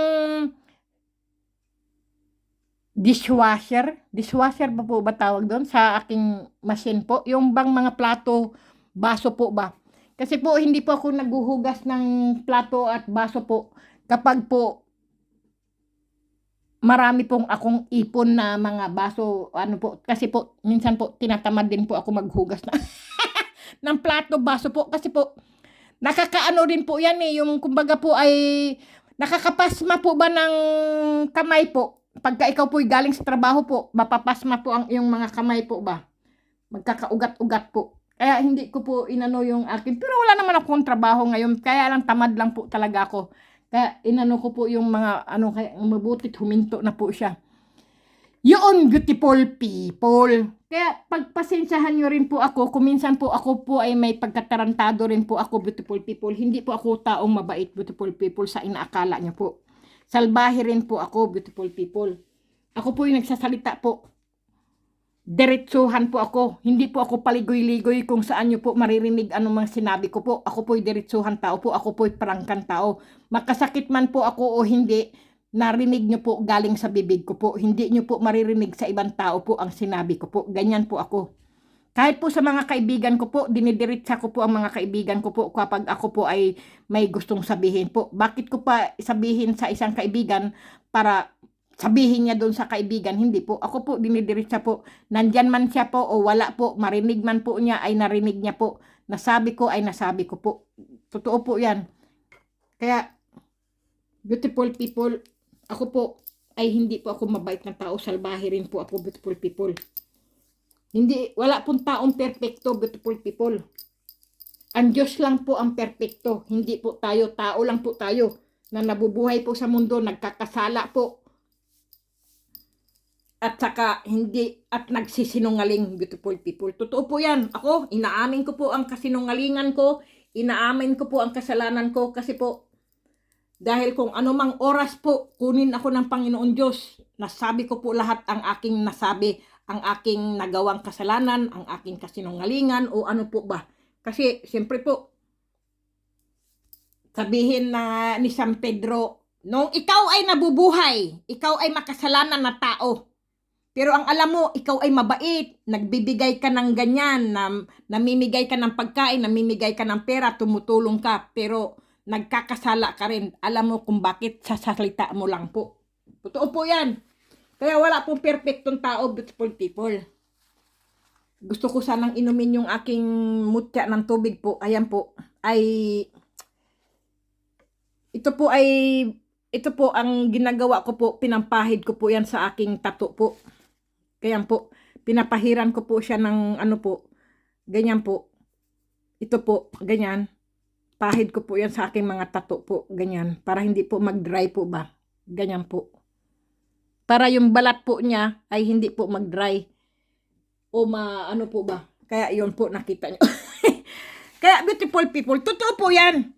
dishwasher ba po ba tawag doon sa aking machine po? Yung bang mga plato, baso po ba? Kasi po hindi po ako naghuhugas ng plato at baso po kapag po marami pong akong ipon na mga baso, ano po, kasi po minsan po tinatamad din po ako maghugas na ng plato, baso po kasi po nakakaano rin po yan eh, yung kumbaga po ay nakakapasma po ba ng kamay po. Pagka ikaw po'y galing sa trabaho po, mapapasma po ang iyong mga kamay po ba. Magkakaugat-ugat po. Kaya hindi ko po inano yung akin. Pero wala naman akong trabaho ngayon. Kaya lang tamad lang po talaga ako. Kaya inano ko po yung mga ano, kaya mabutit huminto na po siya. Yun, beautiful people. Kaya pagpasensyahan nyo rin po ako, kung minsan po ako po ay may pagkatarantado rin po ako, beautiful people. Hindi po ako taong mabait, beautiful people, sa inaakala nyo po. Salbahe rin po ako, beautiful people. Ako po yung nagsasalita po. Diretsuhan po ako. Hindi po ako paligoy-ligoy kung saan nyo po maririnig anong mga sinabi ko po. Ako po yung diretsuhan tao po. Ako po yung parangkan tao. Makasakit man po ako o hindi, narinig nyo po galing sa bibig ko po. Hindi nyo po maririnig sa ibang tao po ang sinabi ko po. Ganyan po ako. Kahit po sa mga kaibigan ko po, dinidiritsa ko po ang mga kaibigan ko po kapag ako po ay may gustong sabihin po. Bakit ko pa sabihin sa isang kaibigan para sabihin niya doon sa kaibigan? Hindi po. Ako po dinidiritsa po. Nandyan man siya po o wala po, marinig man po niya ay narinig niya po. Nasabi ko ay nasabi ko po. Totoo po yan. Kaya, beautiful people, ako po ay hindi po ako mabait na tao. Salbahe rin po ako, beautiful people. Hindi, wala pong taong perfecto, beautiful people. Ang Diyos lang po ang perfecto. Hindi po tayo, tao lang po tayo na nabubuhay po sa mundo, nagkakasala po. At saka hindi, at nagsisinungaling, beautiful people. Totoo po yan. Ako, inaamin ko po ang kasinungalingan ko, inaamin ko po ang kasalanan ko kasi po, dahil kung anumang oras po, kunin ako ng Panginoon Diyos, nasabi ko po lahat ang aking nasabi, ang aking nagawang kasalanan, ang aking kasinungalingan, o ano po ba. Kasi, siyempre po, sabihin na ni San Pedro, nung ikaw ay nabubuhay, ikaw ay makasalanan na tao. Pero ang alam mo, ikaw ay mabait, nagbibigay ka ng ganyan, namimigay ka ng pagkain, namimigay ka ng pera, tumutulong ka, pero nagkakasala ka rin. Alam mo kung bakit, sa salita mo lang po. Totoo po yan. Kaya wala pong perfectong tao, beautiful people. Gusto ko sanang inumin yung aking mutya ng tubig po. Ayan po. Ito po ang ginagawa ko po. Pinampahid ko po yan sa aking tato po. Kaya po, pinapahiran ko po siya ng ano po. Ganyan po. Ito po, ganyan. Pahid ko po yan sa aking mga tato po. Ganyan. Para hindi po mag-dry po ba. Ganyan po. Para yung balat po niya ay hindi po mag-dry o ano po ba. Kaya yun po nakita nyo. Kaya beautiful people, totoo po yan.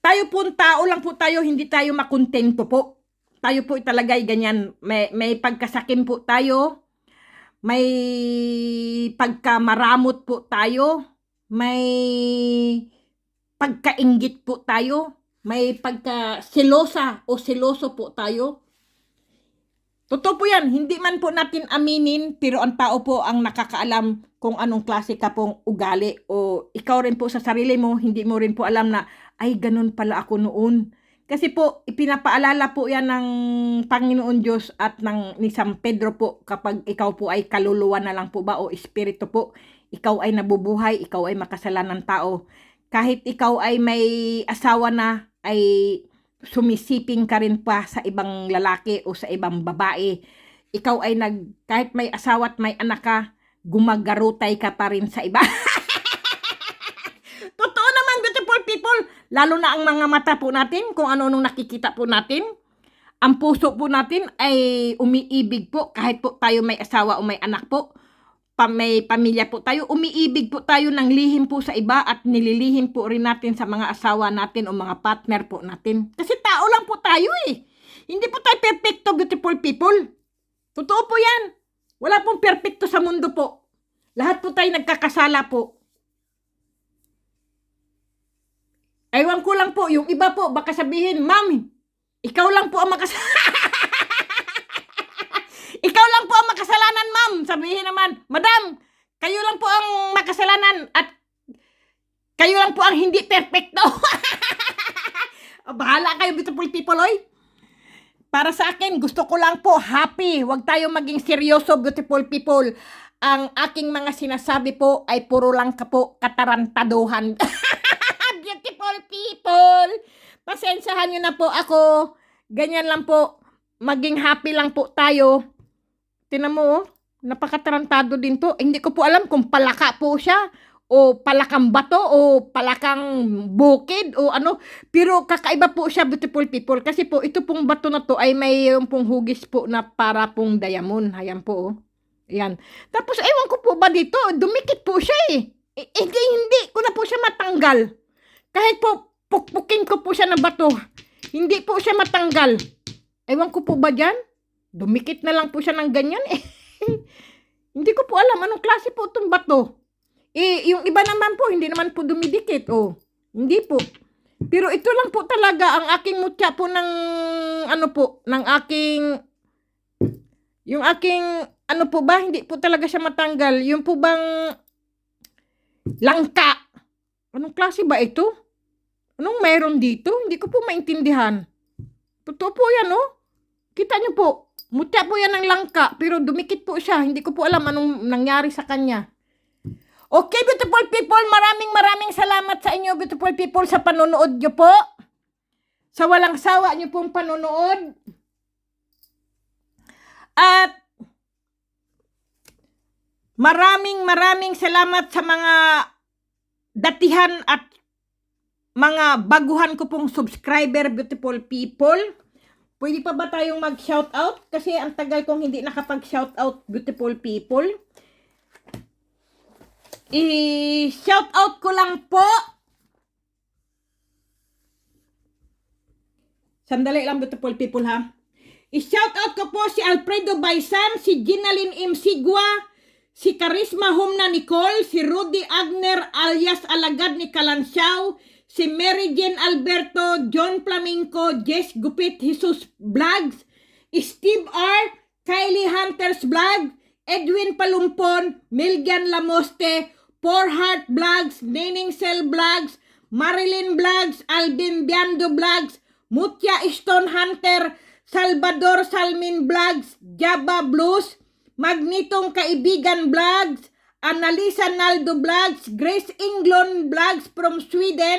Tayo po tao lang po tayo, hindi tayo makontento po. Tayo po talaga'y ganyan. May pagkasakim po tayo. May pagkamaramot po tayo. May pagkainggit po tayo. May pagka-selosa o seloso po tayo. Totoo po yan, hindi man po natin aminin, pero ang tao po ang nakakaalam kung anong klase ka pong ugali. O ikaw rin po sa sarili mo, hindi mo rin po alam na, ay ganun pala ako noon. Kasi po, ipinapaalala po yan ng Panginoon Diyos at ni San Pedro po, kapag ikaw po ay kaluluwa na lang po ba o espiritu po, ikaw ay nabubuhay, ikaw ay makasalanan tao. Kahit ikaw ay may asawa na, ay sumisiping ka rin pa sa ibang lalaki o sa ibang babae. Ikaw ay kahit may asawa at may anak ka, gumagarutay ka pa rin sa iba. Totoo naman, beautiful people. Lalo na ang mga mata po natin, kung ano-anong nakikita po natin. Ang puso po natin ay umiibig po, kahit po tayo may asawa o may anak po. May pamilya po tayo, umiibig po tayo ng lihim po sa iba at nililihim po rin natin sa mga asawa natin o mga partner po natin. Kasi tao lang po tayo eh. Hindi po tayo perfecto, beautiful people. Totoo po yan. Wala pong perfecto sa mundo po. Lahat po tayo nagkakasala po. Ewan ko lang po, yung iba po, baka sabihin, Ma'am, ikaw lang po ang makasala. ma'am, sabihin naman, madam, kayo lang po ang makasalanan at kayo lang po ang hindi perfecto. Bahala kayo, beautiful people, oy. Para sa akin, gusto ko lang po happy. Huwag tayong maging seryoso, beautiful people. Ang aking mga sinasabi po ay puro lang po katarantaduhan. Beautiful people, pasensyahan nyo na po ako. Ganyan lang po. Maging happy lang po tayo. Tinan mo, napakatarantado din to. Hindi ko po alam kung palaka po siya o palakang bato o palakang bukid o ano. Pero kakaiba po siya, beautiful people. Kasi po, ito pong bato na to ay mayroon pong hugis po na para pong diamond. Ayan po, oh. Ayan. Tapos, ewan ko po ba dito, dumikit po siya eh. Hindi ko na po siya matanggal. Kahit po, pukpukin ko po siya ng bato, hindi po siya matanggal. Ewan ko po ba dyan? Dumikit na lang po siya ng ganyan eh. Hindi ko po alam anong klase po itong bato. Yung iba naman po, hindi naman po dumidikit. Oh, hindi po. Pero ito lang po talaga ang aking mutya po ng, ano po, ng aking, yung aking, ano po ba, hindi po talaga siya matanggal. Yung po bang, langka. Anong klase ba ito? Anong meron dito? Hindi ko po maintindihan. Totoo po yan, oh. Kita nyo po, mutya po yan ng langka, pero dumikit po siya. Hindi ko po alam anong nangyari sa kanya. Okay, beautiful people, maraming salamat sa inyo, beautiful people, sa panonood nyo po. Sa walang sawa nyo pong panonood. At maraming salamat sa mga datihan at mga baguhan ko pong subscriber, beautiful people. Pwede pa ba tayong mag-shoutout? Kasi ang tagal kong hindi nakapag-shoutout, beautiful people. I-shoutout ko lang po. Sandali lang, beautiful people, ha. I-shoutout ko po si Alfredo Baisan, si Ginalyn M. Sigua, si Charisma Humna Nicole, si Rudy Agner alias Alagad ni Kalansiaw, si Mary Jane Alberto, John Flamenco, Jess Gupit Jesus Vlogs, Steve R, Kylie Hunters Vlog, Edwin Palumpon, Milgan Lamoste, Four Heart Vlogs, Nening Cell Vlogs, Marilyn Vlogs, Alvin Biando Vlogs, Mutya Stone Hunter, Salvador Salmin Vlogs, Java Blues, Magnitong Kaibigan Vlogs, Annalisa Naldo Vlogs, Grace Englund Vlogs from Sweden,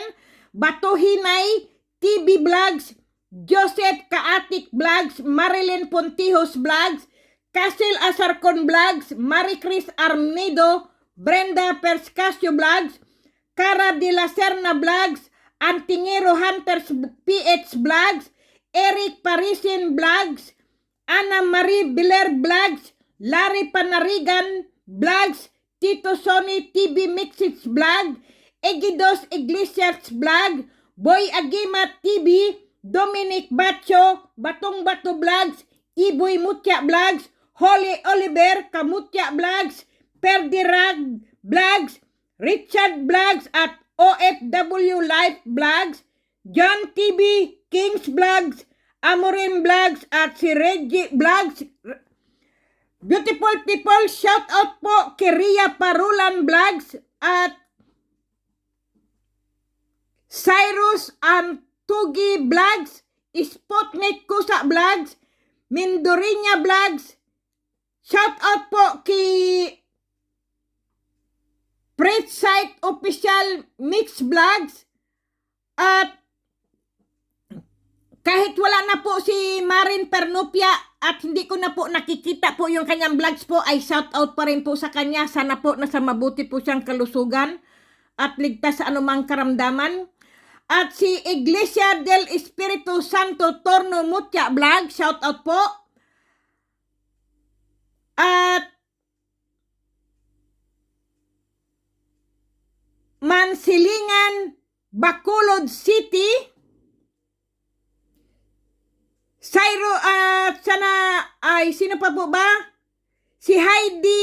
Bato Hinay, TV Vlogs, Joseph Kaatik Vlogs, Marilyn Pontijos Vlogs, Castle Asarcon Vlogs, Marie Chris Armedo, Brenda Perscasio Vlogs, Cara de la Serna Vlogs, Antingero Hunters PH Vlogs, Eric Parisian Vlogs, Ana Marie Biler Vlogs, Larry Panarigan Vlogs, Tito Sony TV Mixits Vlog, Egidos Iglesias Vlog, Boy Agima TV, Dominic Bacho, Batong Bato Vlogs, Iboy Mutya Vlogs, Holly Oliver Kamutya Vlogs, Perdirag Vlogs, Richard Vlogs at OFW Life Vlogs, John TV, Kings Vlogs, Amorim Vlogs at si Reggie Vlogs. Beautiful people, shout out po kay Ria Parulan Vlogs at Cyrus Antugi Vlogs, Spotnik Kusa Vlogs, Mindorinya Vlogs. Shout out po kay Press Site Official Mix Vlogs at kahit wala na po si Marin Pernupia at hindi ko na po nakikita po yung kanyang vlogs po, ay shout out pa rin po sa kanya. Sana po nasa mabuti po siyang kalusugan at ligtas sa anumang karamdaman. At si Iglesia del Espiritu Santo Torno Mutya Vlog, shout out po. At Mansilingan, Bacolod City, Cairo at sana ay sino pa po ba? Si Heidi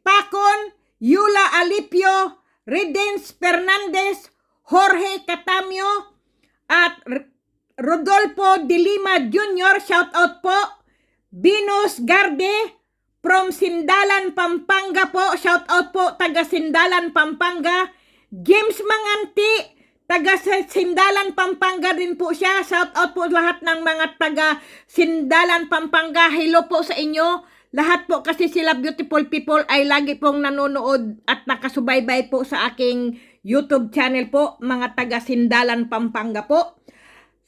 Pacon, Yula Alipio, Redens Fernandez, Jorge Catamio at Rodolfo de Lima Jr. Shout out po. Venus Garde, from Sindalan, Pampanga po. Shout out po, taga Sindalan, Pampanga. James Manganti, taga Sindalan, Pampanga din po siya. Shout out po lahat ng mga taga Sindalan, Pampanga. Hello po sa inyo. Lahat po kasi sila beautiful people ay lagi pong nanonood at nakasubaybay po sa aking YouTube channel po. Mga taga Sindalan, Pampanga po.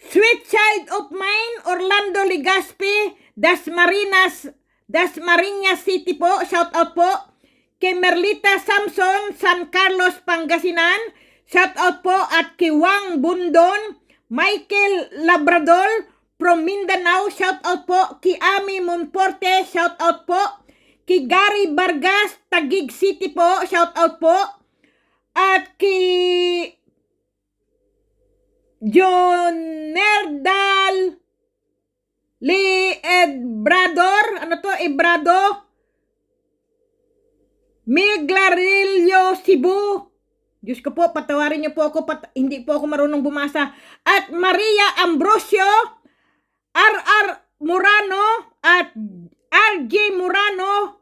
Sweet child of mine, Orlando Legaspi, Dasmariñas City po. Shout out po. Kay Merlita Samson, San Carlos, Pangasinan. Shout out po. At kay Wang Bundon, Michael Labrador from Mindanao. Shout out po. Kay Ami Monforte. Shout out po. Kay Gary Vargas, Taguig City po. Shout out po. At kay John Nerdal Lee Ebrador, ano to, Ebrado Miglarillo, Cebu. Diyos ko po, patawarin niyo po ako, hindi po ako marunong bumasa. At Maria Ambrosio, R.R. Murano, at R.J. Murano,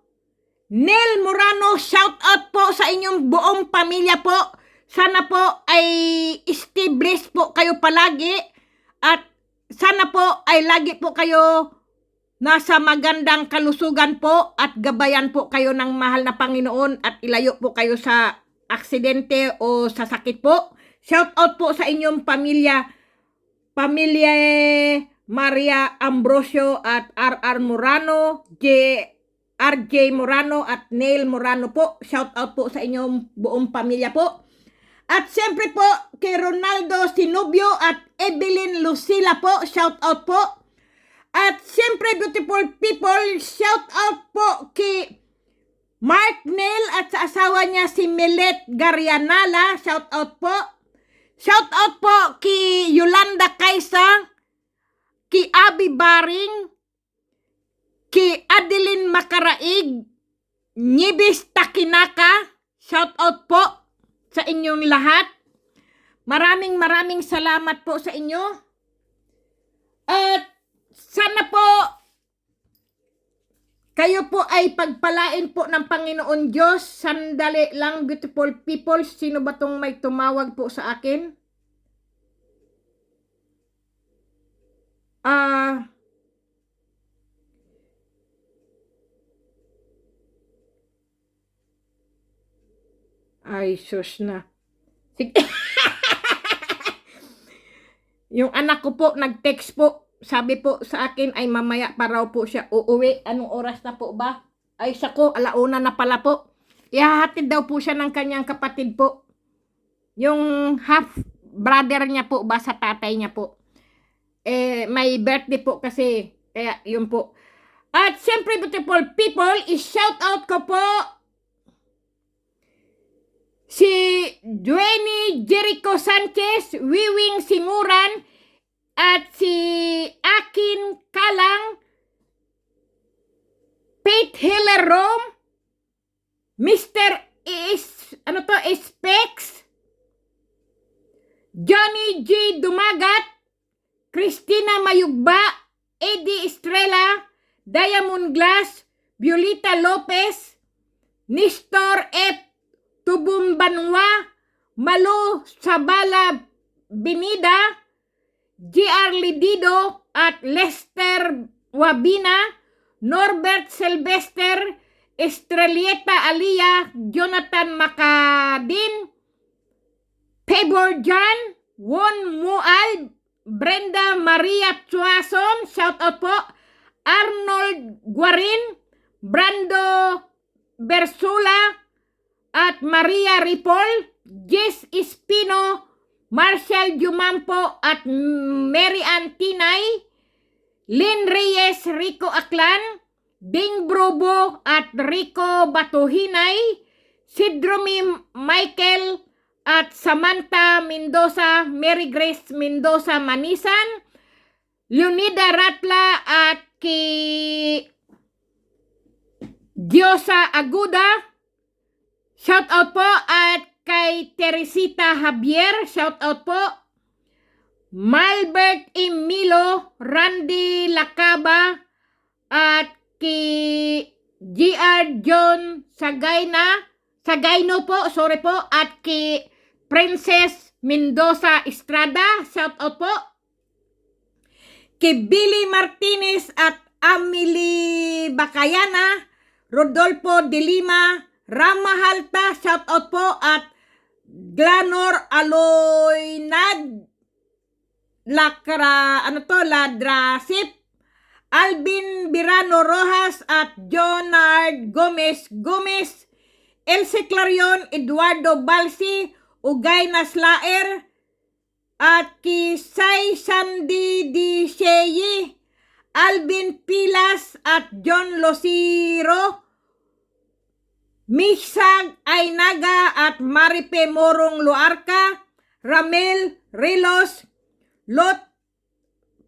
Nel Murano. Shout out po sa inyong buong pamilya po. Sana po ay stay blessed po kayo palagi at sana po ay lagi po kayo nasa magandang kalusugan po at gabayan po kayo ng mahal na Panginoon at ilayo po kayo sa aksidente o sa sakit po. Shout out po sa inyong pamilya Maria Ambrosio at R.R. Murano, R.J. Murano at Neil Murano po. Shout out po sa inyong buong pamilya po. At siyempre po, kay Ronaldo Sinubio at Evelyn Lucila po, shout out po. At siyempre, beautiful people, shout out po kay Mark Neil at sa asawa niya si Melet Garianala, shout out po. Shout out po kay Yolanda Kaisa, kay Abby Baring, kay Adeline Makaraig, Nibis Takinaka, shout out po sa inyong lahat. Maraming salamat po sa inyo. At sana po kayo po ay pagpalain po ng Panginoon Diyos. Sandali lang, beautiful people. Sino ba tong may tumawag po sa akin? Ay, sus na. Sige. Yung anak ko po, nag-text po. Sabi po sa akin ay mamaya pa raw po siya uuwi. Anong oras na po ba? Ay, sako, alauna na pala po. Ihahatid daw po siya ng kanyang kapatid po. Yung half brother niya po ba sa tatay niya po. May birthday po kasi. Kaya, yun po. At siyempre, beautiful people, i-shout out ko po si Dueni Jericho Sanchez, Wiwing Simuran, at si Akin Kalang, Faith Hiller Rome, Mr. Specs, Johnny G. Dumagat, Christina Mayugba, Eddie Estrella, Diamond Glass, Violeta Lopez, Nestor F. Tubum Banwa, Malu Sabala Binida, G.R. Lidido at Lester Wabina, Norbert Sylvester, Estrelieta Alia, Jonathan Macadin, Pebor John, Won Mual, Brenda Maria Chuason, shout out po, Arnold Guarin, Brando Bersula, at Maria Ripoll, Jess Espino, Marshall Jumampo at Mary Ann Tinay, Lynn Reyes, Rico Aklan, Ding Brobo at Rico Batuhinay, Sidromi Michael at Samantha Mendoza, Mary Grace Mendoza Manisan, Leonida Ratla at kay Diosa Aguda, shout out po. At kay Teresita Javier, shout out po. Malbert Emilo, Randy Lacaba, at kay GR John Sagayno po, sorry po, at kay Princess Mendoza Estrada, shout out po. Kay Billy Martinez at Amelie Bacayana, Rodolfo de Lima, Rama Halta, shout out po, at Glanor Aloynad, Ladrasip, Alvin Birano Rojas at Jonard Gomez, Elsie Clarion, Eduardo Balsi, Ugay Naslaer, at Kisay Sandy Di Sheyi, Alvin Pilas at John Losiro, Misag Aynaga at Maripe Morong Luarca, Ramel Rilos, Lot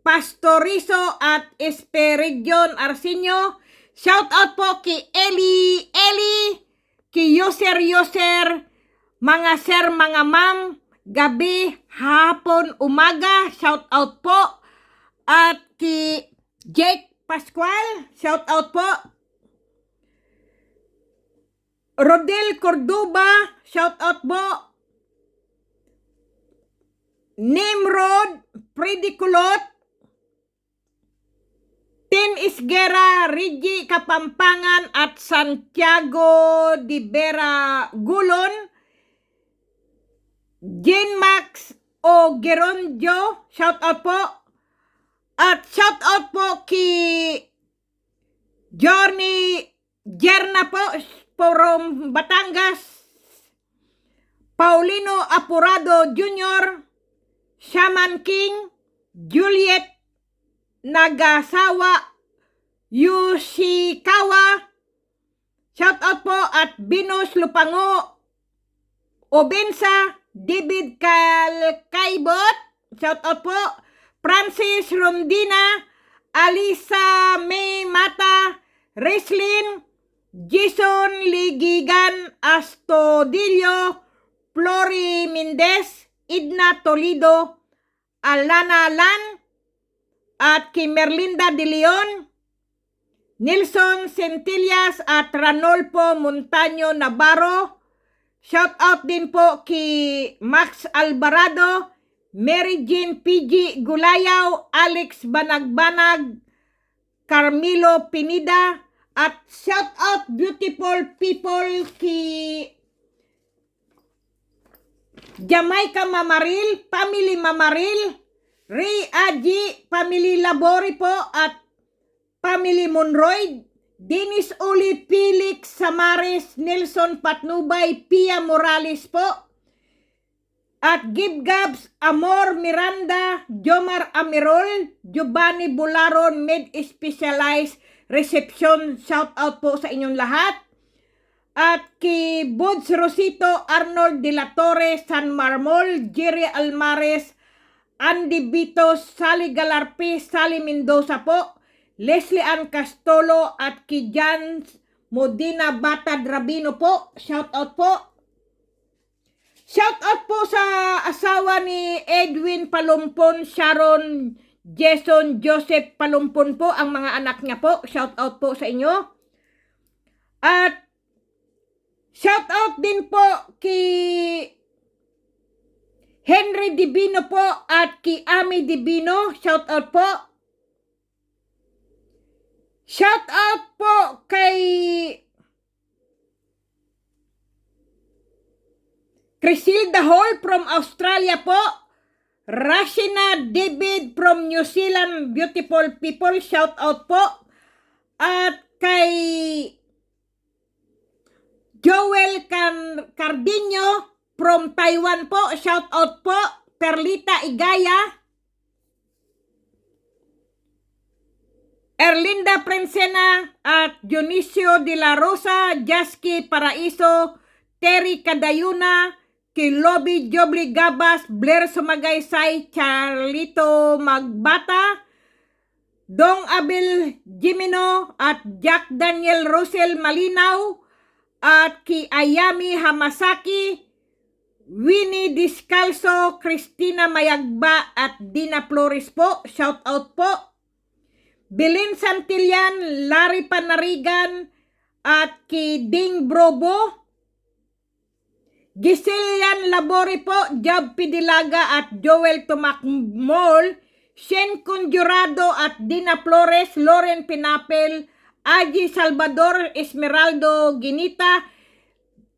Pastorizo at Esperidion Arsenio. Shout out po kay Eli, kay Yoser, mga sir, mga ma'am, gabi, hapon, umaga, shout out po. At kay Jake Pascual, shout out po. Rodel Cordoba, shout out po. Nimrod Prediculot, Tin Isguera, Rigi Kapampangan at Santiago de Vera Gulon, Jean Max o Geronjo, shout out po. At shout out po kay Johnny Jerna po from Batangas, Paulino Apurado Jr., Shaman King, Juliet Nagasawa, Yoshikawa, shout out po, at Binos Lupango, Obensa, David Kaibot, shout out po, Francis Rondina, Alisa May Mata, Reslin, Jason Ligigan Astudillo, Flori Mendez, Idna Toledo, Alana Lan, at kay Merlinda de Leon, Nelson Centillas at Ranolfo Montaño Navarro. Shout out din po kay Max Alvarado, Mary Jean PG Gulayaw, Alex Banagbanag, Carmelo Pinida, at shout out beautiful people kay Jamaica Mamaril, Family Mamaril, Ray Aji, Family Labori po, at Family Monroy, Dennis Uli, Felix Samares, Nelson Patnubay, Pia Morales po, at Give Gabs, Amor Miranda, Jomar Amirol, Giovanni Bularon, Med Specialized Reception, shout out po sa inyong lahat. At kay Buds Rosito, Arnold de la Torre, San Marmol, Jerry Almares, Andy Bitos, Sally Galarpi, Sally Mendoza po, Leslie Ann Castolo, at kay Jan Modina Bata Drabino po, shout out po. Shout out po sa asawa ni Edwin Palumpon, Sharon Jason Joseph Palumpon po, ang mga anak niya po, shout out po sa inyo. At shout out din po kay Henry Divino po at kay Ami Divino, shout out po. Shout out po kay Crisilda Hall from Australia po. Rashina David from New Zealand, beautiful people, shout out po. At kay Joel Cardino from Taiwan po, shout out po. Perlita Igaya, Erlinda Princena at Dionisio de la Rosa, Jaski Paraiso, Terry Cadayuna, Kilobi Jobli Gabas, Blair Sumagaysay, Charlito Magbata, Dong Abel Jimino at Jack Daniel Rosel Malinaw, at ki Ayami Hamasaki, Winnie Discalso, Christina Mayagba at Dina Flores po, shout out po. Belen Santillan, Larry Panarigan, at ki Ding Brobo, Giselian Labori po, Jab Pidilaga at Joel Tumakmol, Shen Conjurado at Dina Flores, Loren Pinapel, Aji Salvador, Esmeraldo Ginita.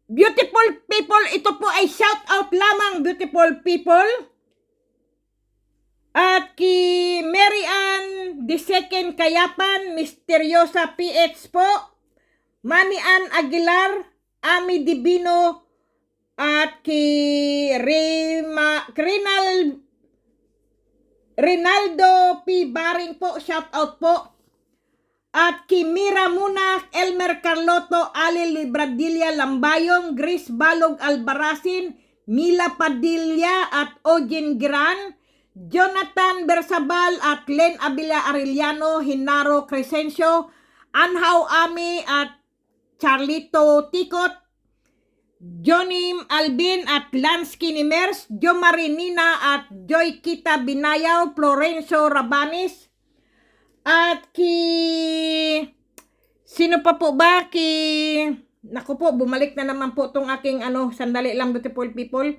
Beautiful people, ito po ay shout out lamang, beautiful people. At ki Mary Ann II Kayapan, Misteryosa PH po, Mami Ann Aguilar, Ami Divino, at ki Rinaldo P. Baring po, shout out po. At ki Mira Muna, Elmer Carloto, Ali Libradilla Lambayong, Grace Balog Albarazin, Mila Padilla at Ojen Gran, Jonathan Bersabal at Len Abila Arellano, Hinaro Crescencio, Anhaw Ami at Charlito Tikot, Johnny Albin at Lansky Nimers, Jo Marinina at Joy Kita Binayaw, Florencio Rabanis, at sino pa po ba? Naku po, bumalik na naman po tong aking sandali lang, beautiful people.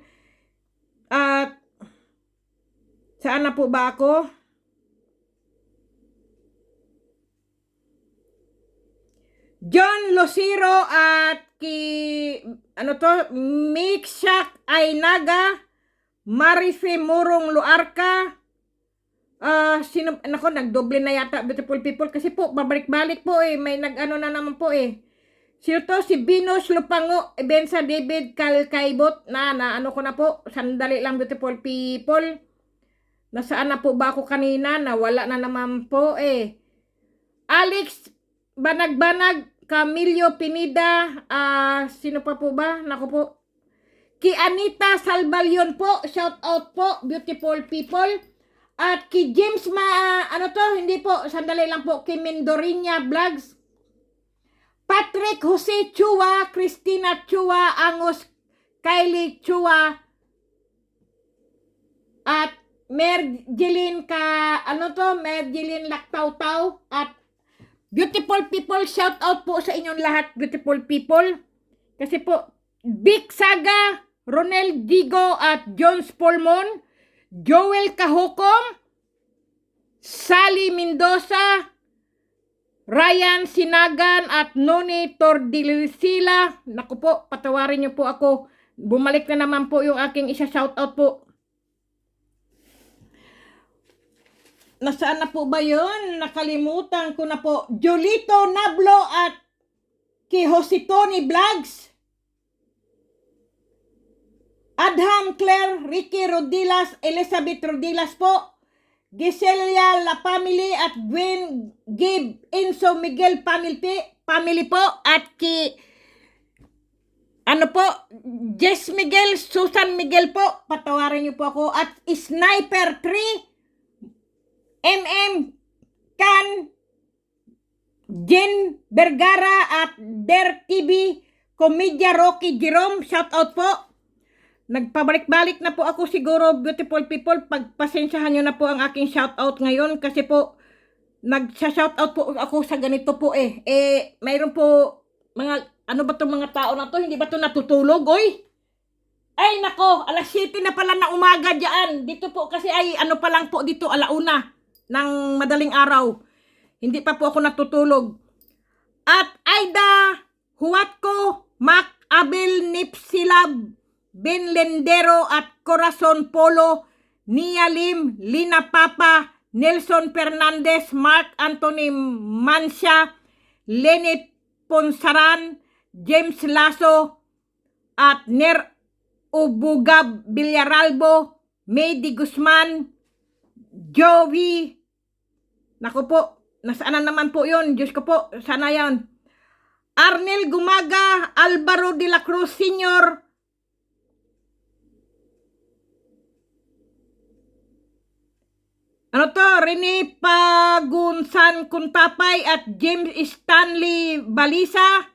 At saan na po ba ako? John Lucero at Mikshak Ainaga, Marife Murong Luarca, sino, nako, nagdoble na yata, beautiful people, kasi po, babalik-balik po may na naman po Sino to? Si Binos Lupango, Bensa David Kalkaibot, ko na po, sandali lang, beautiful people. Nasaan na po ba ako kanina? Nawala na naman po Alex Banag-Banag, Camillo Pinida, sino pa po ba? Naku po. Ki Anita Salvalion po, shout out po, beautiful people. At ki James hindi po, sandali lang po, ki Mendorinya Vlogs, Patrick Jose Chua, Christina Chua, Angos Kylie Chua, at Merjelin Merjelin Laktaw-Taw, at beautiful people, shout out po sa inyong lahat, beautiful people. Kasi po, Big Saga, Ronel Digo at Jones Polmon, Joel Kahukom, Sally Mendoza, Ryan Sinagan at Noni Tordilisila. Naku po, patawarin niyo po ako. Bumalik na naman po yung aking isa-shout out po. Nasaan na po ba yun? Nakalimutan ko na po. Jolito Nablo at ki Jositoni Vlogs, Adham Claire, Ricky Rodilas, Elizabeth Rodilas po, Giselia La Family at Gwen Gabe Enzo Miguel family po, at ki Jess Miguel, Susan Miguel po, patawarin niyo po ako, at Sniper 3, Kan, Jen Vergara at Der TV, Komedya Rocky Jerome, shout out po. Nagpabalik-balik na po ako siguro, beautiful people. Pagpasensyahan nyo na po ang aking shoutout ngayon kasi po, nagsa-shoutout po ako sa ganito po mayroon po mga, mga tao na to, hindi ba to natutulog, oy? Ay nako, alas 7 na pala na umaga dyan. Dito po kasi pa lang po dito, alauna ng madaling araw. Hindi pa po ako natutulog. At Aida Huatko, Mac Abel Nipsilab, Ben Lendero at Corazon Polo, Nia Lim, Lina Papa, Nelson Fernandez, Mark Anthony Mansya, Lenny Ponsaran, James Lasso, at Ner Ubugab Villaralbo, Maydi Guzman, Joey, naku po, nasaan na naman po yun, Diyos ko po, sana yan. Arnel Gumaga, Alvaro de la Cruz Sr., Rene Pagunsan Kuntapay at James Stanley Balisa,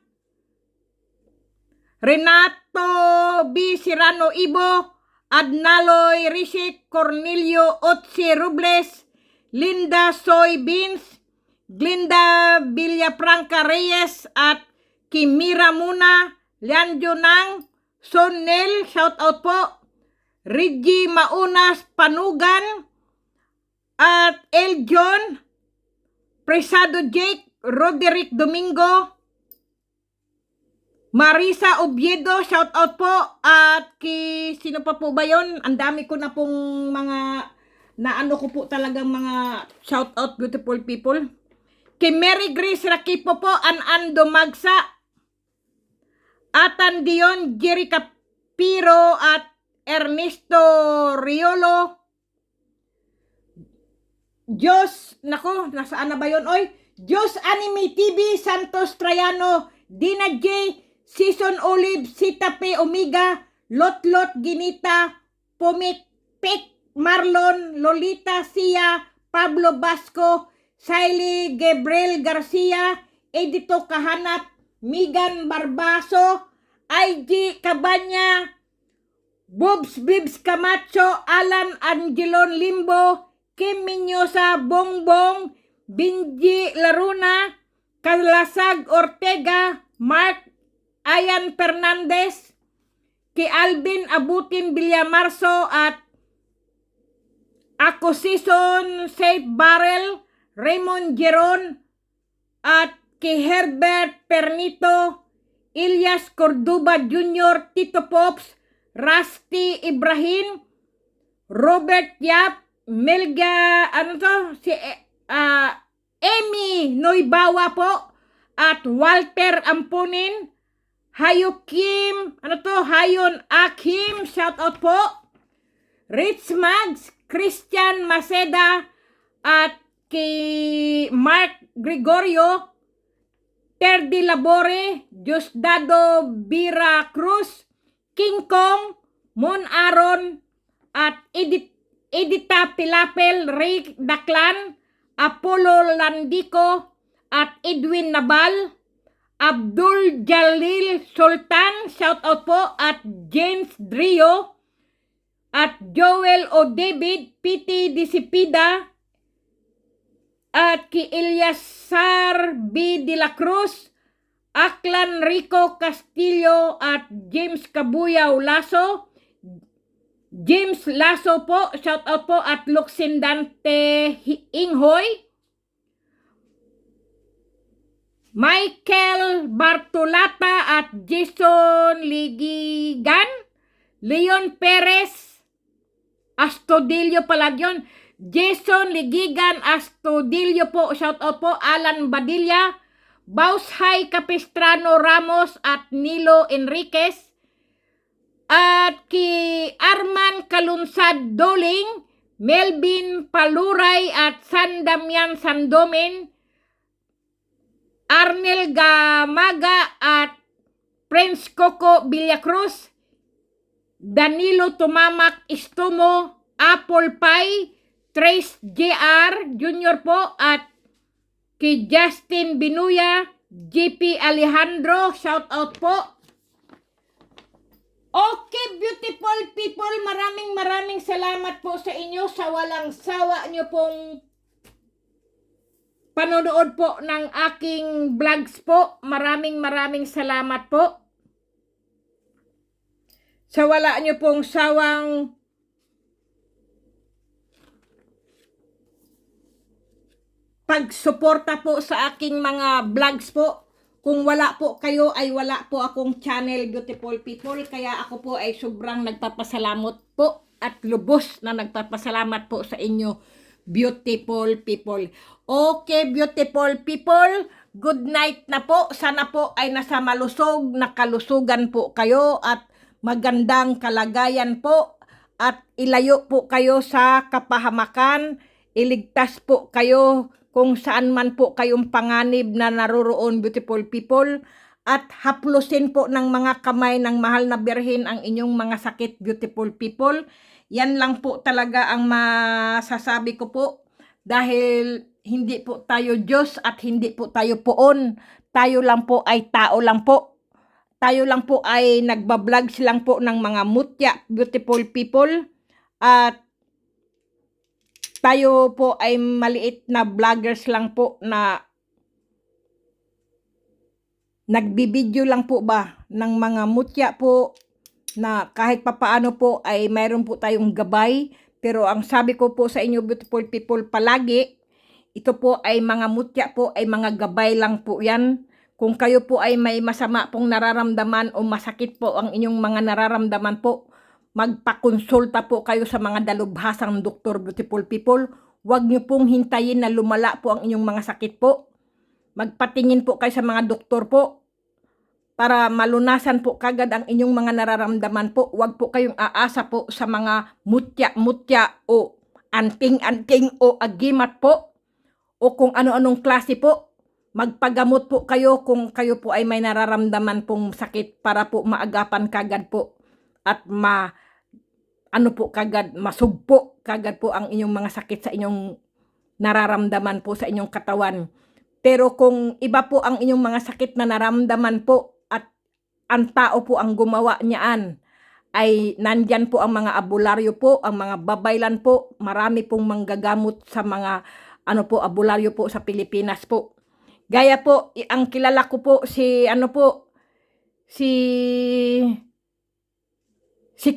Renato B. Serrano Ibo, Adnaloy Rishik, Cornelio Otsi Robles, Linda Soy Beans, Glinda Villafranca Reyes at Kimira Muna, Leandro Nang, Sonel, shout out po. Reggie Maunas Panugan, at Eljon, Presado Jake, Roderick Domingo, Marisa Oviedo, shout out po. At sino pa po ba yon? Ang dami ko na pong mga naano ko po talagang mga shout out, beautiful people. Kay Mary Grace Rakipo po, Ando Magsa, Atan Dion, Jerry Capiro, at Ernesto Riolo. Diyos, nako, nasaan na ba yun, oy? Diyos Anime TV, Santos Traiano, Dina J, Season Olive, Sita P. Omega, Lotlot Ginita, Pumik Pek, Marlon, Lolita Sia, Pablo Basco, Siley Gabriel Garcia, Edito Kahanap, Migan Barbaso, IG Cabanya, Bobs Bibs Camacho, Alan Angelon Limbo, Kim Minyosa Bongbong, Binji Laruna, Kalasag Ortega, Mark Ayan Fernandez, kay Alvin Abutin Villamarso, at Ako Season Safe Barrel, Raymond Geron, at kay Herbert Pernito, Ilyas Cordoba Jr., Tito Pops, Rusty Ibrahim, Robert Yap, Melga, Amy Noibawa po, at Walter Ampunin, Hayukim, Hayon Akim, shout out po, Rich Mags, Christian Maceda, at kay Mark Gregorio, Terdi Labore, Diosdado Bira Cruz, King Kong, Mon Aaron, at Edita Pilapel, Ray Daklan, Apollo Landico, at Edwin Nabal, Abdul Jalil Sultan, shout out po, at James Drio, at Joel O. David, Piti Disipida, at ki Eliasar B. De La Cruz, Aklan Rico Castillo, at James Kabuyaw Lasso, James Lasso po, shout out po, at Luxindante Inghoy, Michael Bartolata, at Jason Ligigan, Leon Perez Astudillo pala yun, Jason Ligigan Astudillo po, shout out po, Alan Badilla, Baushay Capistrano Ramos, at Nilo Enriquez, at ki Arman Kalunsad Doling, Melvin Paluray, at San Damian Sandomen, Arnel Gamaga, at Prince Coco Villacruz, Danilo Tumamak Istumo, Apple Pie, Trace JR Jr. po, at kay Justin Binuya, JP Alejandro, shout out po. Okay, beautiful people, maraming salamat po sa inyo sa walang sawa nyo pong panonood po ng aking vlogs po. Maraming salamat po. Sa wala nyo pong sawang pagsuporta po sa aking mga vlogs po. Kung wala po kayo ay wala po akong channel, beautiful people. Kaya ako po ay sobrang nagpapasalamat po at lubos na nagpapasalamat po sa inyo, beautiful people. Okay, beautiful people, good night na po. Sana po ay nasa malusog na kalusugan po kayo at magandang kalagayan po. At ilayo po kayo sa kapahamakan. Iligtas po kayo kung saan man po kayong panganib na naroroon, beautiful people. At haplusin po ng mga kamay ng mahal na birhen ang inyong mga sakit, beautiful people. Yan lang po talaga ang masasabi ko po. Dahil hindi po tayo Diyos at hindi po tayo poon. Tayo lang po ay tao lang po. Tayo lang po ay nagbablog lang po ng mga mutya, beautiful people. At tayo po ay maliit na vloggers lang po na nagbibideo lang po ba ng mga mutya po na kahit papaano po ay mayroon po tayong gabay. Pero ang sabi ko po sa inyo beautiful people palagi, ito po ay mga mutya po ay mga gabay lang po yan. Kung kayo po ay may masama pong nararamdaman o masakit po ang inyong mga nararamdaman po, magpakonsulta po kayo sa mga dalubhasang doktor beautiful people. Huwag nyo pong hintayin na lumala po ang inyong mga sakit po. Magpatingin po kayo sa mga doktor po para malunasan po kagad ang inyong mga nararamdaman po. Huwag po kayong aasa po sa mga mutya-mutya o anting-anting o agimat po o kung ano-anong klase po. Magpagamot po kayo kung kayo po ay may nararamdaman pong sakit para po maagapan kagad po at masugpo kagad po ang inyong mga sakit sa inyong nararamdaman po sa inyong katawan. Pero kung iba po ang inyong mga sakit na naramdaman po at ang tao po ang gumawa niyaan, ay nandyan po ang mga abularyo po, ang mga babaylan po, marami pong manggagamot sa mga abularyo po sa Pilipinas po. Gaya po, ang kilala ko po si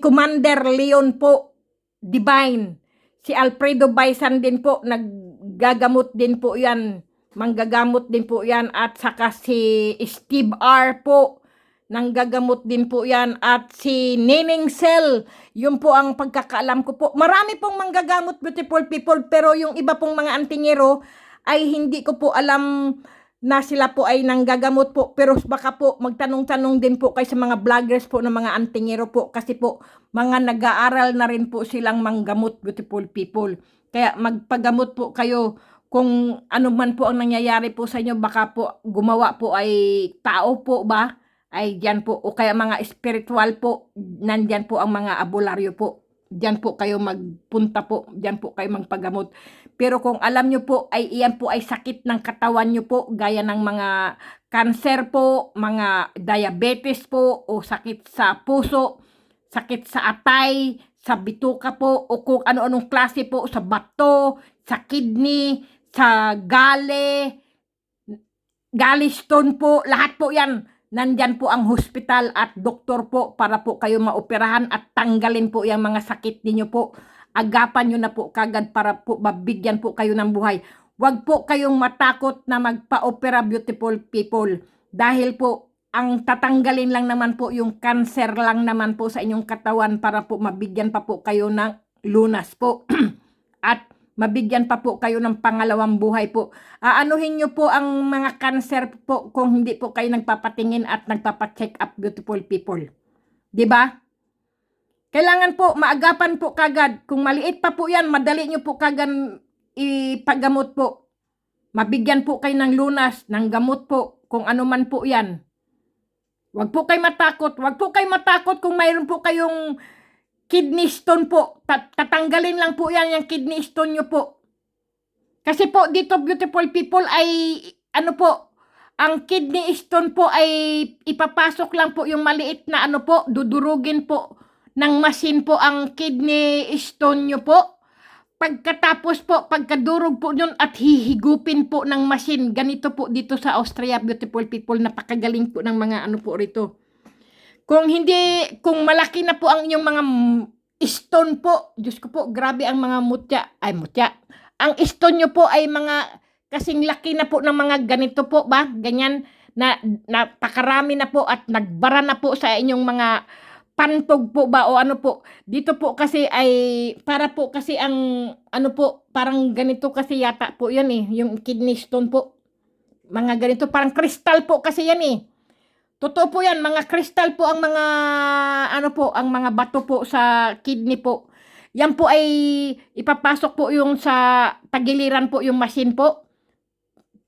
Commander Leon po Divine. Si Alfredo Baisan din po, naggagamot din po yan. Manggagamot din po yan. At saka si Steve R. po, nanggagamot din po yan. At si Nining Cell, yun po ang pagkakaalam ko po. Marami pong manggagamot beautiful people, pero yung iba pong mga antingero ay hindi ko po alam na sila po ay nanggagamot po. Pero baka po magtanong-tanong din po kayo sa mga vloggers po na mga antingero po. Kasi po mga nag-aaral na rin po silang manggamot beautiful people. Kaya magpagamot po kayo kung ano man po ang nangyayari po sa inyo. Baka po gumawa po ay tao po ba? Ay diyan po. O kaya mga spiritual po. Nandyan po ang mga abularyo po. Diyan po kayo magpunta po. Diyan po kayo magpagamot. Pero kung alam nyo po ay iyan po ay sakit ng katawan nyo po, gaya ng mga cancer po, mga diabetes po, o sakit sa puso, sakit sa atay, sa bituka po, o kung ano-anong klase po, sa bato, sa kidney, sa gallstone po, lahat po yan. Nandyan po ang hospital at doktor po para po kayo maoperahan at tanggalin po yung mga sakit ninyo po. Agapan nyo na po kagad para po mabigyan po kayo ng buhay. Huwag po kayong matakot na magpa-opera beautiful people. Dahil po ang tatanggalin lang naman po yung cancer lang naman po sa inyong katawan para po mabigyan pa po kayo ng lunas po. At mabigyan pa po kayo ng pangalawang buhay po. Aanuhin nyo po ang mga cancer po kung hindi po kayo nagpapatingin at nagpapacheck up beautiful people. 'Di ba? Kailangan po maagapan po kagad. Kung maliit pa po yan, madali nyo po kagad ipagamot po. Mabigyan po kayo ng lunas, ng gamot po, kung ano man po yan. Huwag po kayo matakot. Huwag po kayo matakot kung mayroon po kayong kidney stone po. Tatanggalin lang po yan yung kidney stone nyo po. Kasi po dito beautiful people ay ang kidney stone po ay ipapasok lang po yung maliit na dudurugin po ng machine po ang kidney stone nyo po. Pagkatapos po, pagkadurog po yun at hihigupin po ng machine. Ganito po dito sa Austria, beautiful people, napakagaling po ng mga po rito. Kung malaki na po ang inyong mga stone po, Diyos ko po, grabe ang mga mutya. Ang stone nyo po ay mga kasing laki na po ng mga ganito po ba? Ganyan, na napakarami na po at nagbara na po sa inyong mga pantog po ba o ano po. Dito po kasi ay para po kasi ang parang ganito kasi yata po yan yung kidney stone po. Mga ganito, parang kristal po kasi yan Totoo po yan, mga kristal po ang mga ang mga bato po sa kidney po. Yan po ay ipapasok po yung sa tagiliran po yung machine po.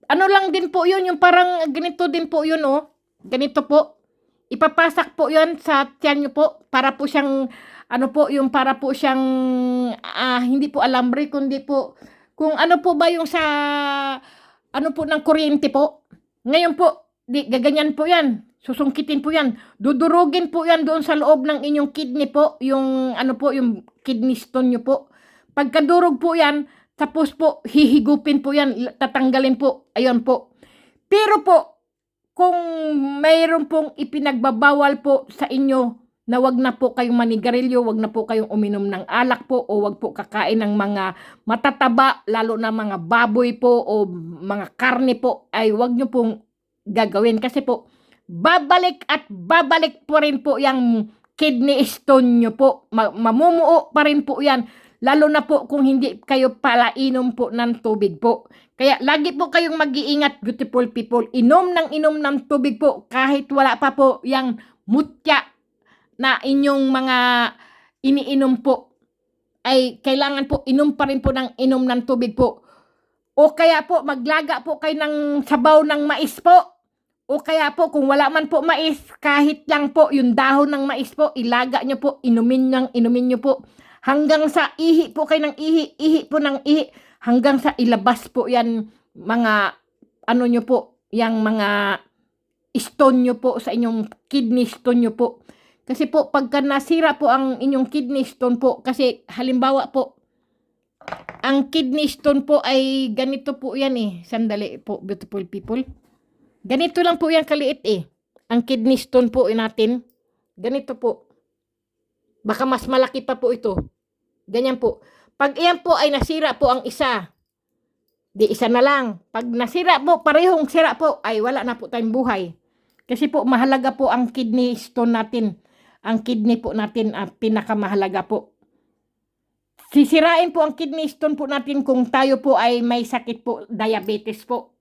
Ano lang din po yun, yung parang ganito din po yun Ganito po. Ipapasak po yun sa tiyan nyo po para po siyang yung para po siyang hindi po alambre kundi po kung po ba yung sa po ng kuryente po. Ngayon po gaganyan po yan, susungkitin po yan, dudurugin po yan doon sa loob ng inyong kidney po, yung yung kidney stone nyo po. Pagkadurog po yan, tapos po hihigupin po yan, tatanggalin po, ayun po. Pero po kung mayroon pong ipinagbabawal po sa inyo na wag na po kayong manigarilyo, wag na po kayong uminom ng alak po, o wag po kakain ng mga matataba, lalo na mga baboy po o mga karne po, ay wag nyo pong gagawin. Kasi po, babalik at babalik po rin po yung kidney stone nyo po. Mamumuo pa rin po yan. Lalo na po kung hindi kayo pala inom po ng tubig po. Kaya lagi po kayong mag-iingat, beautiful people. Inom ng tubig po kahit wala pa po yung mutya na inyong mga iniinom po. Ay kailangan po inom pa rin po inom ng tubig po. O kaya po maglaga po kayo ng sabaw ng mais po. O kaya po kung wala man po mais, kahit lang po yung dahon ng mais po, ilaga nyo po, inumin nyo po. Hanggang sa ihi po kayo ng ihi po ng ihi, hanggang sa ilabas po yan mga, ano nyo po, yung mga stone nyo po sa inyong kidney stone nyo po. Kasi po, pagka nasira po ang inyong kidney stone po, kasi halimbawa po, ang kidney stone po ay ganito po yan eh. Sandali po, beautiful people. Ganito lang po yan kaliit eh. Ang kidney stone po natin, ganito po. Baka mas malaki pa po ito. Ganyan po. Pag iyan po ay nasira po ang isa, di isa na lang. Pag nasira po, parehong sira po, ay wala na po tayong buhay. Kasi po, mahalaga po ang kidney stone natin. Ang kidney po natin, pinakamahalaga po. Sisirain po ang kidney stone po natin kung tayo po ay may sakit po, diabetes po.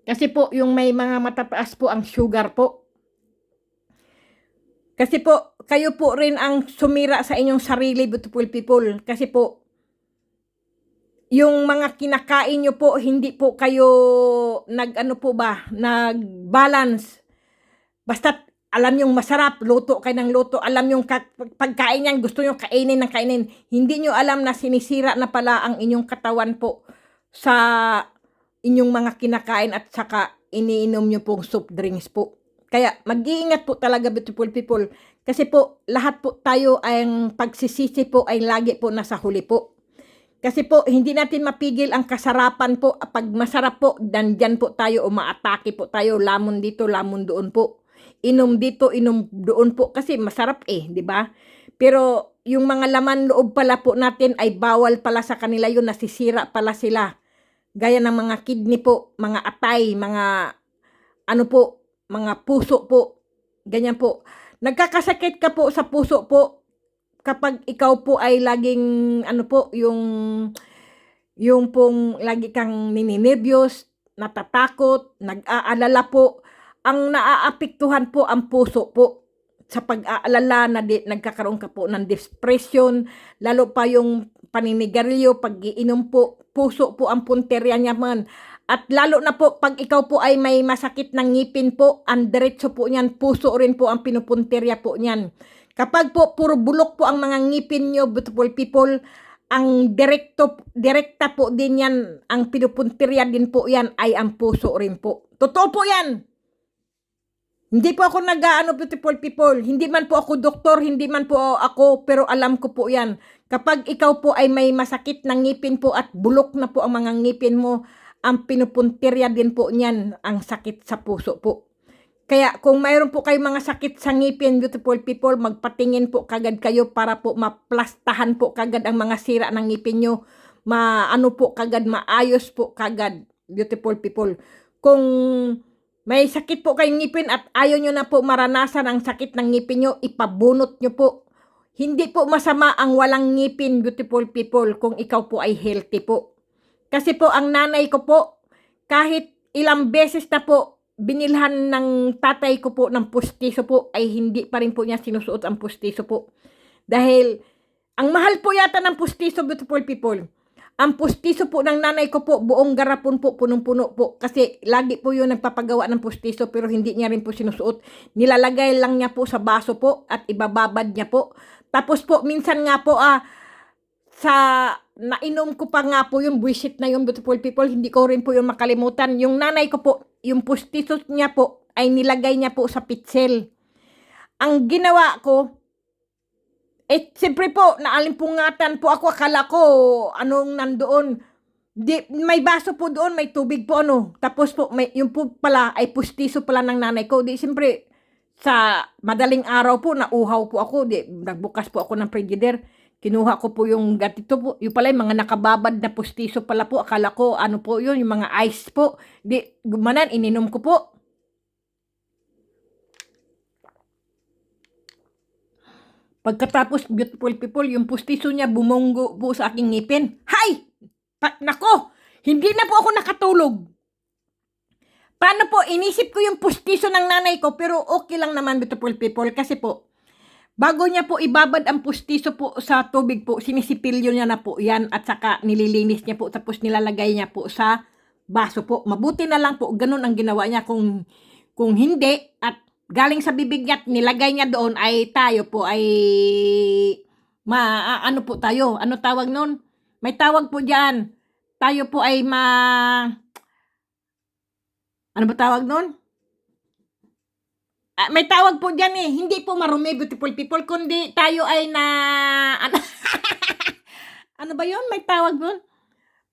Kasi po, yung may mga matataas po ang sugar po. Kasi po, kayo po rin ang sumira sa inyong sarili, beautiful people. Kasi po, yung mga kinakain nyo po, hindi po kayo nag-balance. Basta alam yung masarap, luto kayo ng luto, alam yung pagkain yan, gusto nyo kainin ng kainin. Hindi nyo alam na sinisira na pala ang inyong katawan po sa inyong mga kinakain at saka iniinom nyo pong soft drinks po. Kaya mag-iingat po talaga, beautiful people. Kasi po, lahat po tayo ang pagsisisi po ay lagi po nasa huli po. Kasi po, hindi natin mapigil ang kasarapan po. Pag masarap po, dyan po tayo, umaatake po tayo, lamon dito, lamon doon po. Inom dito, inom doon po. Kasi masarap eh, di ba? Pero yung mga laman loob pala po natin ay bawal pala sa kanila yun, nasisira pala sila. Gaya ng mga kidney po, mga atay, mga ano po, mga puso po, ganyan po. Nagkakasakit ka po sa puso po kapag ikaw po ay laging, ano po, yung pong lagi kang nininervyos, natatakot, nag-aalala po. Ang naaapektuhan po ang puso po sa pag-aalala na nagkakaroon ka po ng depression, lalo pa yung paninigarilyo, pag-iinom po, puso po ang punterya niya man. At lalo na po, pag ikaw po ay may masakit ng ngipin po, ang diretso po niyan, puso rin po ang pinupunterya po niyan. Kapag po, puro bulok po ang mga ngipin nyo, beautiful people, ang direkta po din yan, ang pinupunterya din po yan, ay ang puso rin po. Totoo po yan! Hindi po ako beautiful people. Hindi man po ako doktor, hindi man po ako, pero alam ko po yan. Kapag ikaw po ay may masakit ng ngipin po at bulok na po ang mga ngipin mo, ang pinupuntirya din po niyan ang sakit sa puso po. Kaya kung mayroon po kayong mga sakit sa ngipin, beautiful people, magpatingin po kagad kayo para po maplastahan po kagad ang mga sira ng ngipin nyo. Maayos po kagad, beautiful people. Kung may sakit po kayong ngipin at ayaw nyo na po maranasan ang sakit ng ngipin nyo, ipabunot nyo po. Hindi po masama ang walang ngipin, beautiful people, kung ikaw po ay healthy po. Kasi po, ang nanay ko po, kahit ilang beses na po, binilhan ng tatay ko po ng pustiso po, ay hindi pa rin po niya sinusuot ang pustiso po. Dahil, ang mahal po yata ng pustiso, beautiful people. Ang pustiso po ng nanay ko po, buong garapon po, punong-puno po. Kasi lagi po yun nagpapagawa ng pustiso, pero hindi niya rin po sinusuot. Nilalagay lang niya po sa baso po, at ibababad niya po. Tapos po, minsan nga po, nainom ko pa nga po yung buwisit na yung beautiful people, hindi ko rin po yung makalimutan. Yung nanay ko po, yung pustiso niya po, ay nilagay niya po sa pitsel. Ang ginawa ko, siyempre po, naalimpungatan po ako, akala ko, anong nandoon, May baso po doon, may tubig po ano. Tapos po, yung po pala ay pustiso pala ng nanay ko. Di siyempre, sa madaling araw po, nauhaw po ako. Di, nagbukas po ako ng frigider. Kinuha ko po yung gatito po. Yung pala yung mga nakababad na pustiso pala po. Akala ko ano po yun, yung mga ice po. Di, gumanan, ininom ko po. Pagkatapos, beautiful people, yung pustiso niya bumunggo po sa aking ngipin. Hay! Nako! Hindi na po ako nakatulog. Paano po, inisip ko yung pustiso ng nanay ko, pero okay lang naman, beautiful people, kasi po, bago niya po ibabad ang pustiso po sa tubig po, sinisipilyo niya na po yan, at saka nililinis niya po, tapos nilalagay niya po sa baso po. Mabuti na lang po, ganun ang ginawa niya. Kung hindi, at galing sa bibig niya, nilagay niya doon, ay tayo po, ay, ano po tayo, ano tawag nun? May tawag po dyan. Tayo po ay ano ba tawag nun? May tawag po dyan eh. Hindi po marumi, beautiful people, kundi tayo ay ano, ano ba yun? May tawag nun?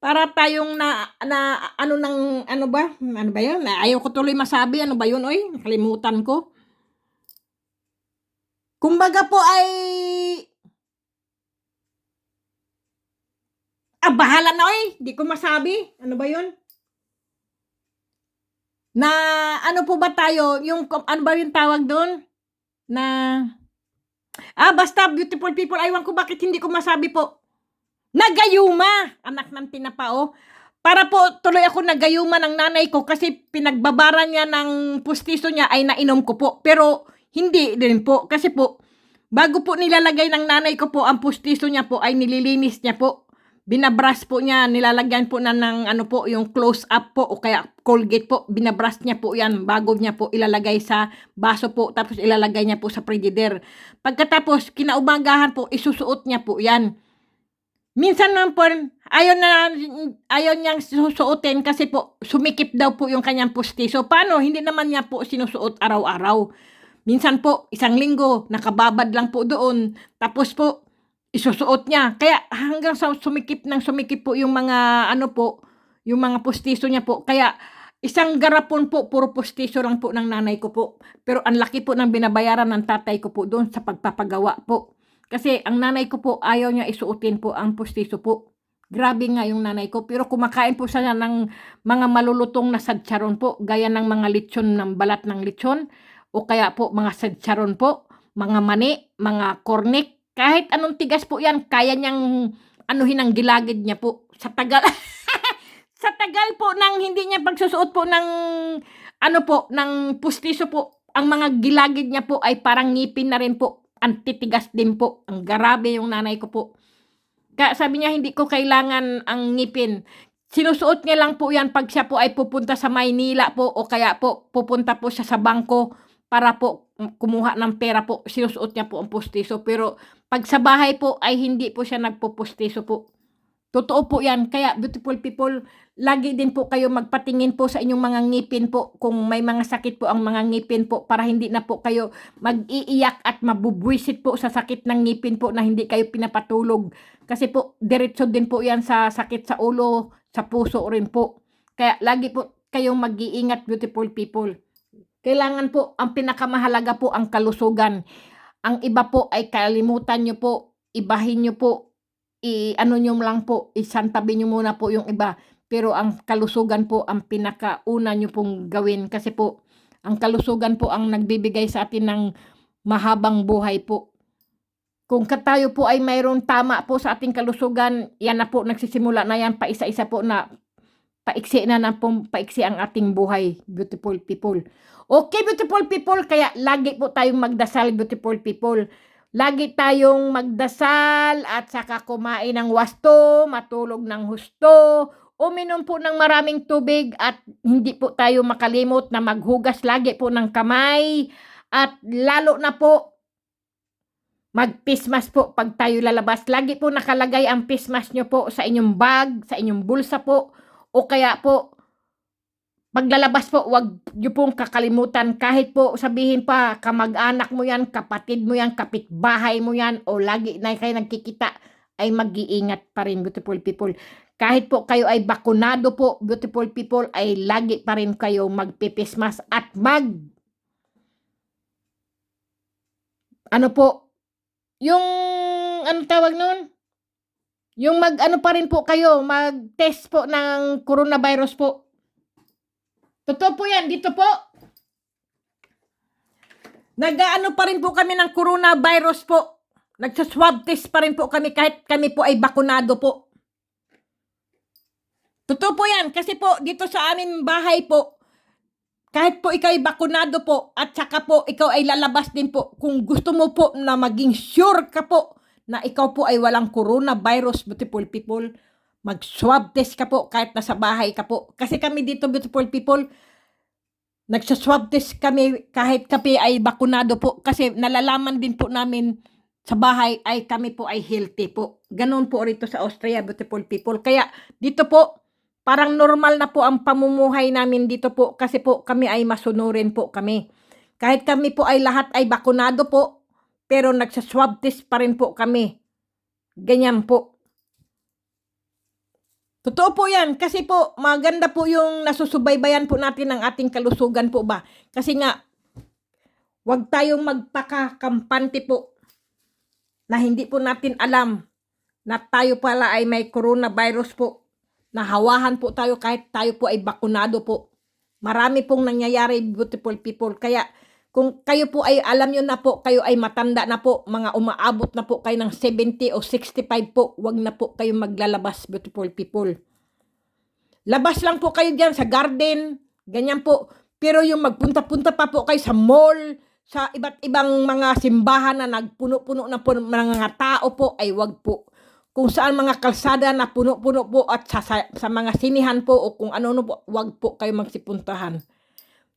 Para tayong ano ng, ano ba? Ano ba yun? Ayaw ko tuloy masabi. Ano ba yun, oy? Nakalimutan ko. Kumbaga po ay, bahala na, oy. Di ko masabi. Ano ba yun? Na, ano po ba tayo? Ano ba yung tawag doon? Na, basta beautiful people, aywan ko bakit hindi ko masabi po. Nagayuma! Anak ng tinapao. Para po tuloy ako nagayuma ng nanay ko kasi pinagbabaran niya ng pustiso niya ay nainom ko po. Pero hindi din po kasi po, bago po nilalagay ng nanay ko po ang pustiso niya po ay nililinis niya po. Binabrush po niya, nilalagyan po na ng ano po, yung close up po o kaya Colgate po. Binabrush niya po yan bago niya po ilalagay sa baso po. Tapos ilalagay niya po sa frigider. Pagkatapos, kinaumagahan po, isusuot niya po yan. Minsan naman po, ayaw niyang susuotin kasi po, sumikip daw po yung kanyang pustiso. Paano? Hindi naman niya po sinusuot araw-araw. Minsan po, isang linggo, nakababad lang po doon. Tapos po, isusuot niya. Kaya hanggang sa sumikip po yung mga ano po, yung mga pustiso niya po. Kaya isang garapon po, puro pustiso lang po ng nanay ko po. Pero ang laki po ng binabayaran ng tatay ko po doon sa pagpapagawa po. Kasi ang nanay ko po, ayaw niya isuotin po ang pustiso po. Grabe nga yung nanay ko. Pero kumakain po siya ng mga malulutong na sadcharon po. Gaya ng mga lechon ng balat ng lechon. O kaya po mga sadcharon po. Mga mani, mga kornik. Kahit anong tigas po yan, kaya niyang anuhin ang gilagid niya po. Sa tagal, sa tagal po ng hindi niya pagsusuot po ng, ano po, ng pustiso po, ang mga gilagid niya po ay parang ngipin na rin po. Ang titigas din po. Ang garabe yung nanay ko po. Kaya sabi niya, hindi ko kailangan ang ngipin. Sinusuot niya lang po yan pag siya po ay pupunta sa Maynila po o kaya po pupunta po siya sa bangko para po kumuha ng pera po. Sinusuot niya po ang pustiso. Pero pag sa bahay po ay hindi po siya nagpupustiso po. Totoo po yan. Kaya beautiful people, lagi din po kayo magpatingin po sa inyong mga ngipin po kung may mga sakit po ang mga ngipin po para hindi na po kayo mag-iiyak at mabubwisit po sa sakit ng ngipin po na hindi kayo pinapatulog. Kasi po, diretso din po yan sa sakit sa ulo, sa puso rin po. Kaya lagi po kayong mag-iingat beautiful people. Kailangan po, ang pinakamahalaga po ang kalusugan. Ang iba po ay kalimutan nyo po, ibahin nyo po, ano nyo lang po, isantabi nyo muna po yung iba. Pero ang kalusugan po ang pinakauna nyo pong gawin. Kasi po, ang kalusugan po ang nagbibigay sa atin ng mahabang buhay po. Kung tayo po ay mayroon tama po sa ating kalusugan, yan na po, nagsisimula na yan, paisa-isa po na, paiksi ang ating buhay, beautiful people. Okay, beautiful people, kaya lagi po tayong magdasal, beautiful people. Lagi tayong magdasal at saka kumain ng wasto, matulog ng husto, uminom po ng maraming tubig at hindi po tayo makalimot na maghugas lagi po ng kamay at lalo na po mag-pismas po pag tayo lalabas. Lagi po nakalagay ang pismas nyo po sa inyong bag, sa inyong bulsa po o kaya po paglalabas po, wag nyo pong kakalimutan kahit po sabihin pa kamag-anak mo yan, kapatid mo yan, kapitbahay mo yan o lagi na kayo nagkikita. ay mag-iingat pa rin, beautiful people. Kahit po kayo ay bakunado po, beautiful people, ay lagi pa rin kayo magpipismas at ano po, yung, ano tawag nun? Yung ano pa rin po kayo, mag-test po ng coronavirus po. Totoo po yan, dito po. Nag-ano pa rin po kami ng coronavirus po. Nagsaswab test pa rin po kami kahit kami po ay bakunado po. Totoo po yan, kasi po dito sa aming bahay po, kahit po ikaw ay bakunado po at saka po ikaw ay lalabas din po, kung gusto mo po na maging sure ka po na ikaw po ay walang coronavirus, beautiful people, mag-swab test ka po kahit nasa bahay ka po. Kasi kami dito, beautiful people, nagsaswab test kami kahit kami ay bakunado po kasi nalalaman din po namin sa bahay ay kami po ay healthy po. Ganon po rito sa Austria, beautiful people. Kaya dito po, parang normal na po ang pamumuhay namin dito po kasi po kami ay masunurin po kami. Kahit kami po ay lahat ay bakunado po, pero nagsaswab test pa rin po kami. Ganyan po. Totoo po yan kasi po maganda po yung nasusubaybayan po natin ng ating kalusugan po ba. Kasi nga, wag tayong magpakakampante po na hindi po natin alam na tayo pala ay may coronavirus po. Nahawahan po tayo kahit tayo po ay bakunado po. Marami pong nangyayari, beautiful people. Kaya kung kayo po ay alam nyo na po, kayo ay matanda na po, mga umaabot na po kayo ng 70 o 65 po, wag na po kayo maglalabas, beautiful people. Labas lang po kayo dyan sa garden, ganyan po. Pero yung magpunta-punta pa po kayo sa mall, sa iba't ibang mga simbahan na nagpuno-puno na po ng mga tao po, ay wag po. Kung saan mga kalsada na puno-puno po at sa mga sinihan po o kung ano po, wag po kayo magsipuntahan.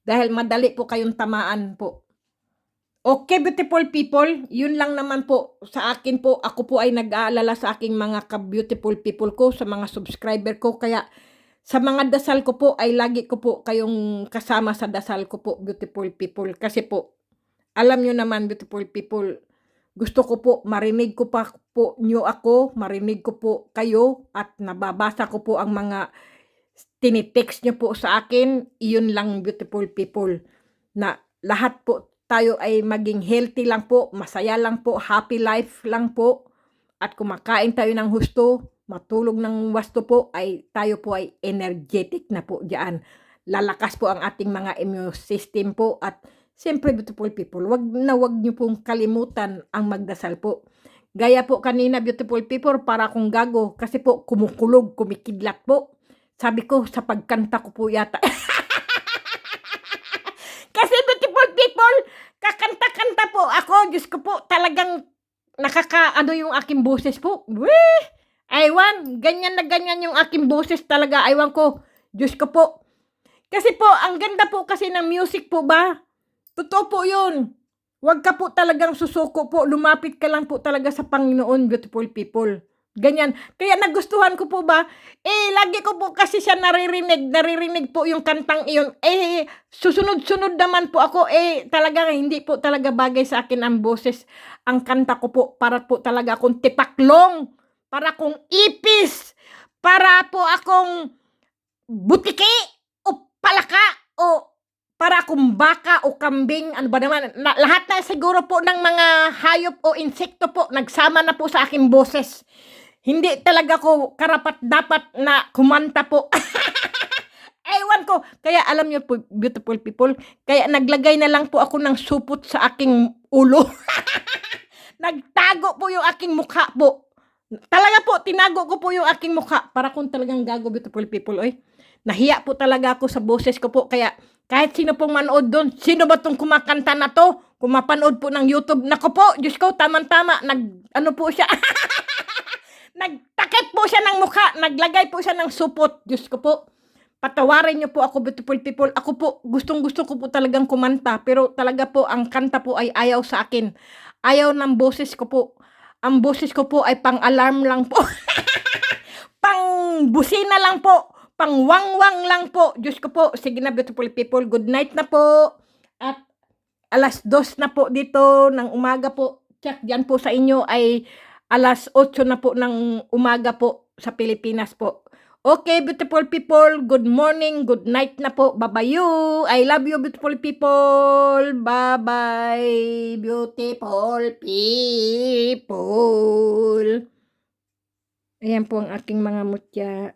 Dahil madali po kayong tamaan po. Okay, beautiful people, yun lang naman po sa akin po. Ako po ay nag-aalala sa aking mga ka-beautiful people ko, sa mga subscriber ko. Kaya sa mga dasal ko po ay lagi ko po kayong kasama sa dasal ko po, beautiful people. Kasi po, alam nyo naman, beautiful people, gusto ko po, marinig ko pa po nyo ako, marinig ko po kayo at nababasa ko po ang mga tinitext nyo po sa akin. Iyon lang, beautiful people, na lahat po tayo ay maging healthy lang po, masaya lang po, happy life lang po, at kumakain tayo ng husto, matulog ng wasto po, ay tayo po ay energetic na po diyan. Lalakas po ang ating mga immune system po. At siyempre, beautiful people, wag nyo pong kalimutan ang magdasal po. Gaya po kanina, beautiful people, para akong gago kasi po kumukulog, kumikidlat po. Sabi ko, sa pagkanta ko po yata. Kasi beautiful people, kakanta-kanta po ako. Diyos ko po, talagang nakakaano yung aking boses po. Weh! Aywan, ganyan na ganyan yung aking boses talaga. Aywan ko, Diyos ko po. Kasi po, ang ganda po kasi ng music po ba? Totoo po yun. Huwag ka po talagang susuko po. Lumapit ka lang po talaga sa Panginoon, beautiful people. Ganyan. Kaya nagustuhan ko po ba? Lagi ko po kasi siya naririnig po yung kantang iyon. Susunod-sunod naman po ako. Talaga hindi po talaga bagay sa akin ang boses. Ang kanta ko po, para po talaga akong tipaklong. Para akong ipis. Para po akong butiki o palaka o para akong baka o kambing, ano ba naman, lahat na siguro po ng mga hayop o insekto po, nagsama na po sa aking boses. Hindi talaga ko karapat-dapat na kumanta po. Ewan ko. Kaya alam niyo po, beautiful people, kaya naglagay na lang po ako ng supot sa aking ulo. Nagtago po yung aking mukha po. Talaga po, tinago ko po yung aking mukha para kung talagang gago, beautiful people. Nahiya po talaga ako sa boses ko po. Kaya kahit sino pong manood doon, sino ba tong kumakanta na to? Kung mapanood po ng YouTube, nako po, Diyos ko, tamang-tama, ano po siya, nagtakip po siya ng mukha, naglagay po siya ng supot, Diyos ko po. Patawarin niyo po ako, beautiful people. Ako po, gustong-gusto ko po talagang kumanta, pero talaga po, ang kanta po ay ayaw sa akin. Ayaw ng boses ko po. Ang boses ko po ay pang-alarm lang po. Pang-busina lang po. Pang-wang-wang lang po. Diyos ko po. Sige na, beautiful people. Good night na po. At 2:00 na po dito ng umaga po. Check dyan po sa inyo ay alas 8 na po ng umaga po sa Pilipinas po. Okay, beautiful people, good morning, good night na po. Bye-bye. I love you, beautiful people. Bye-bye, beautiful people. Ayan po ang aking mga mutya.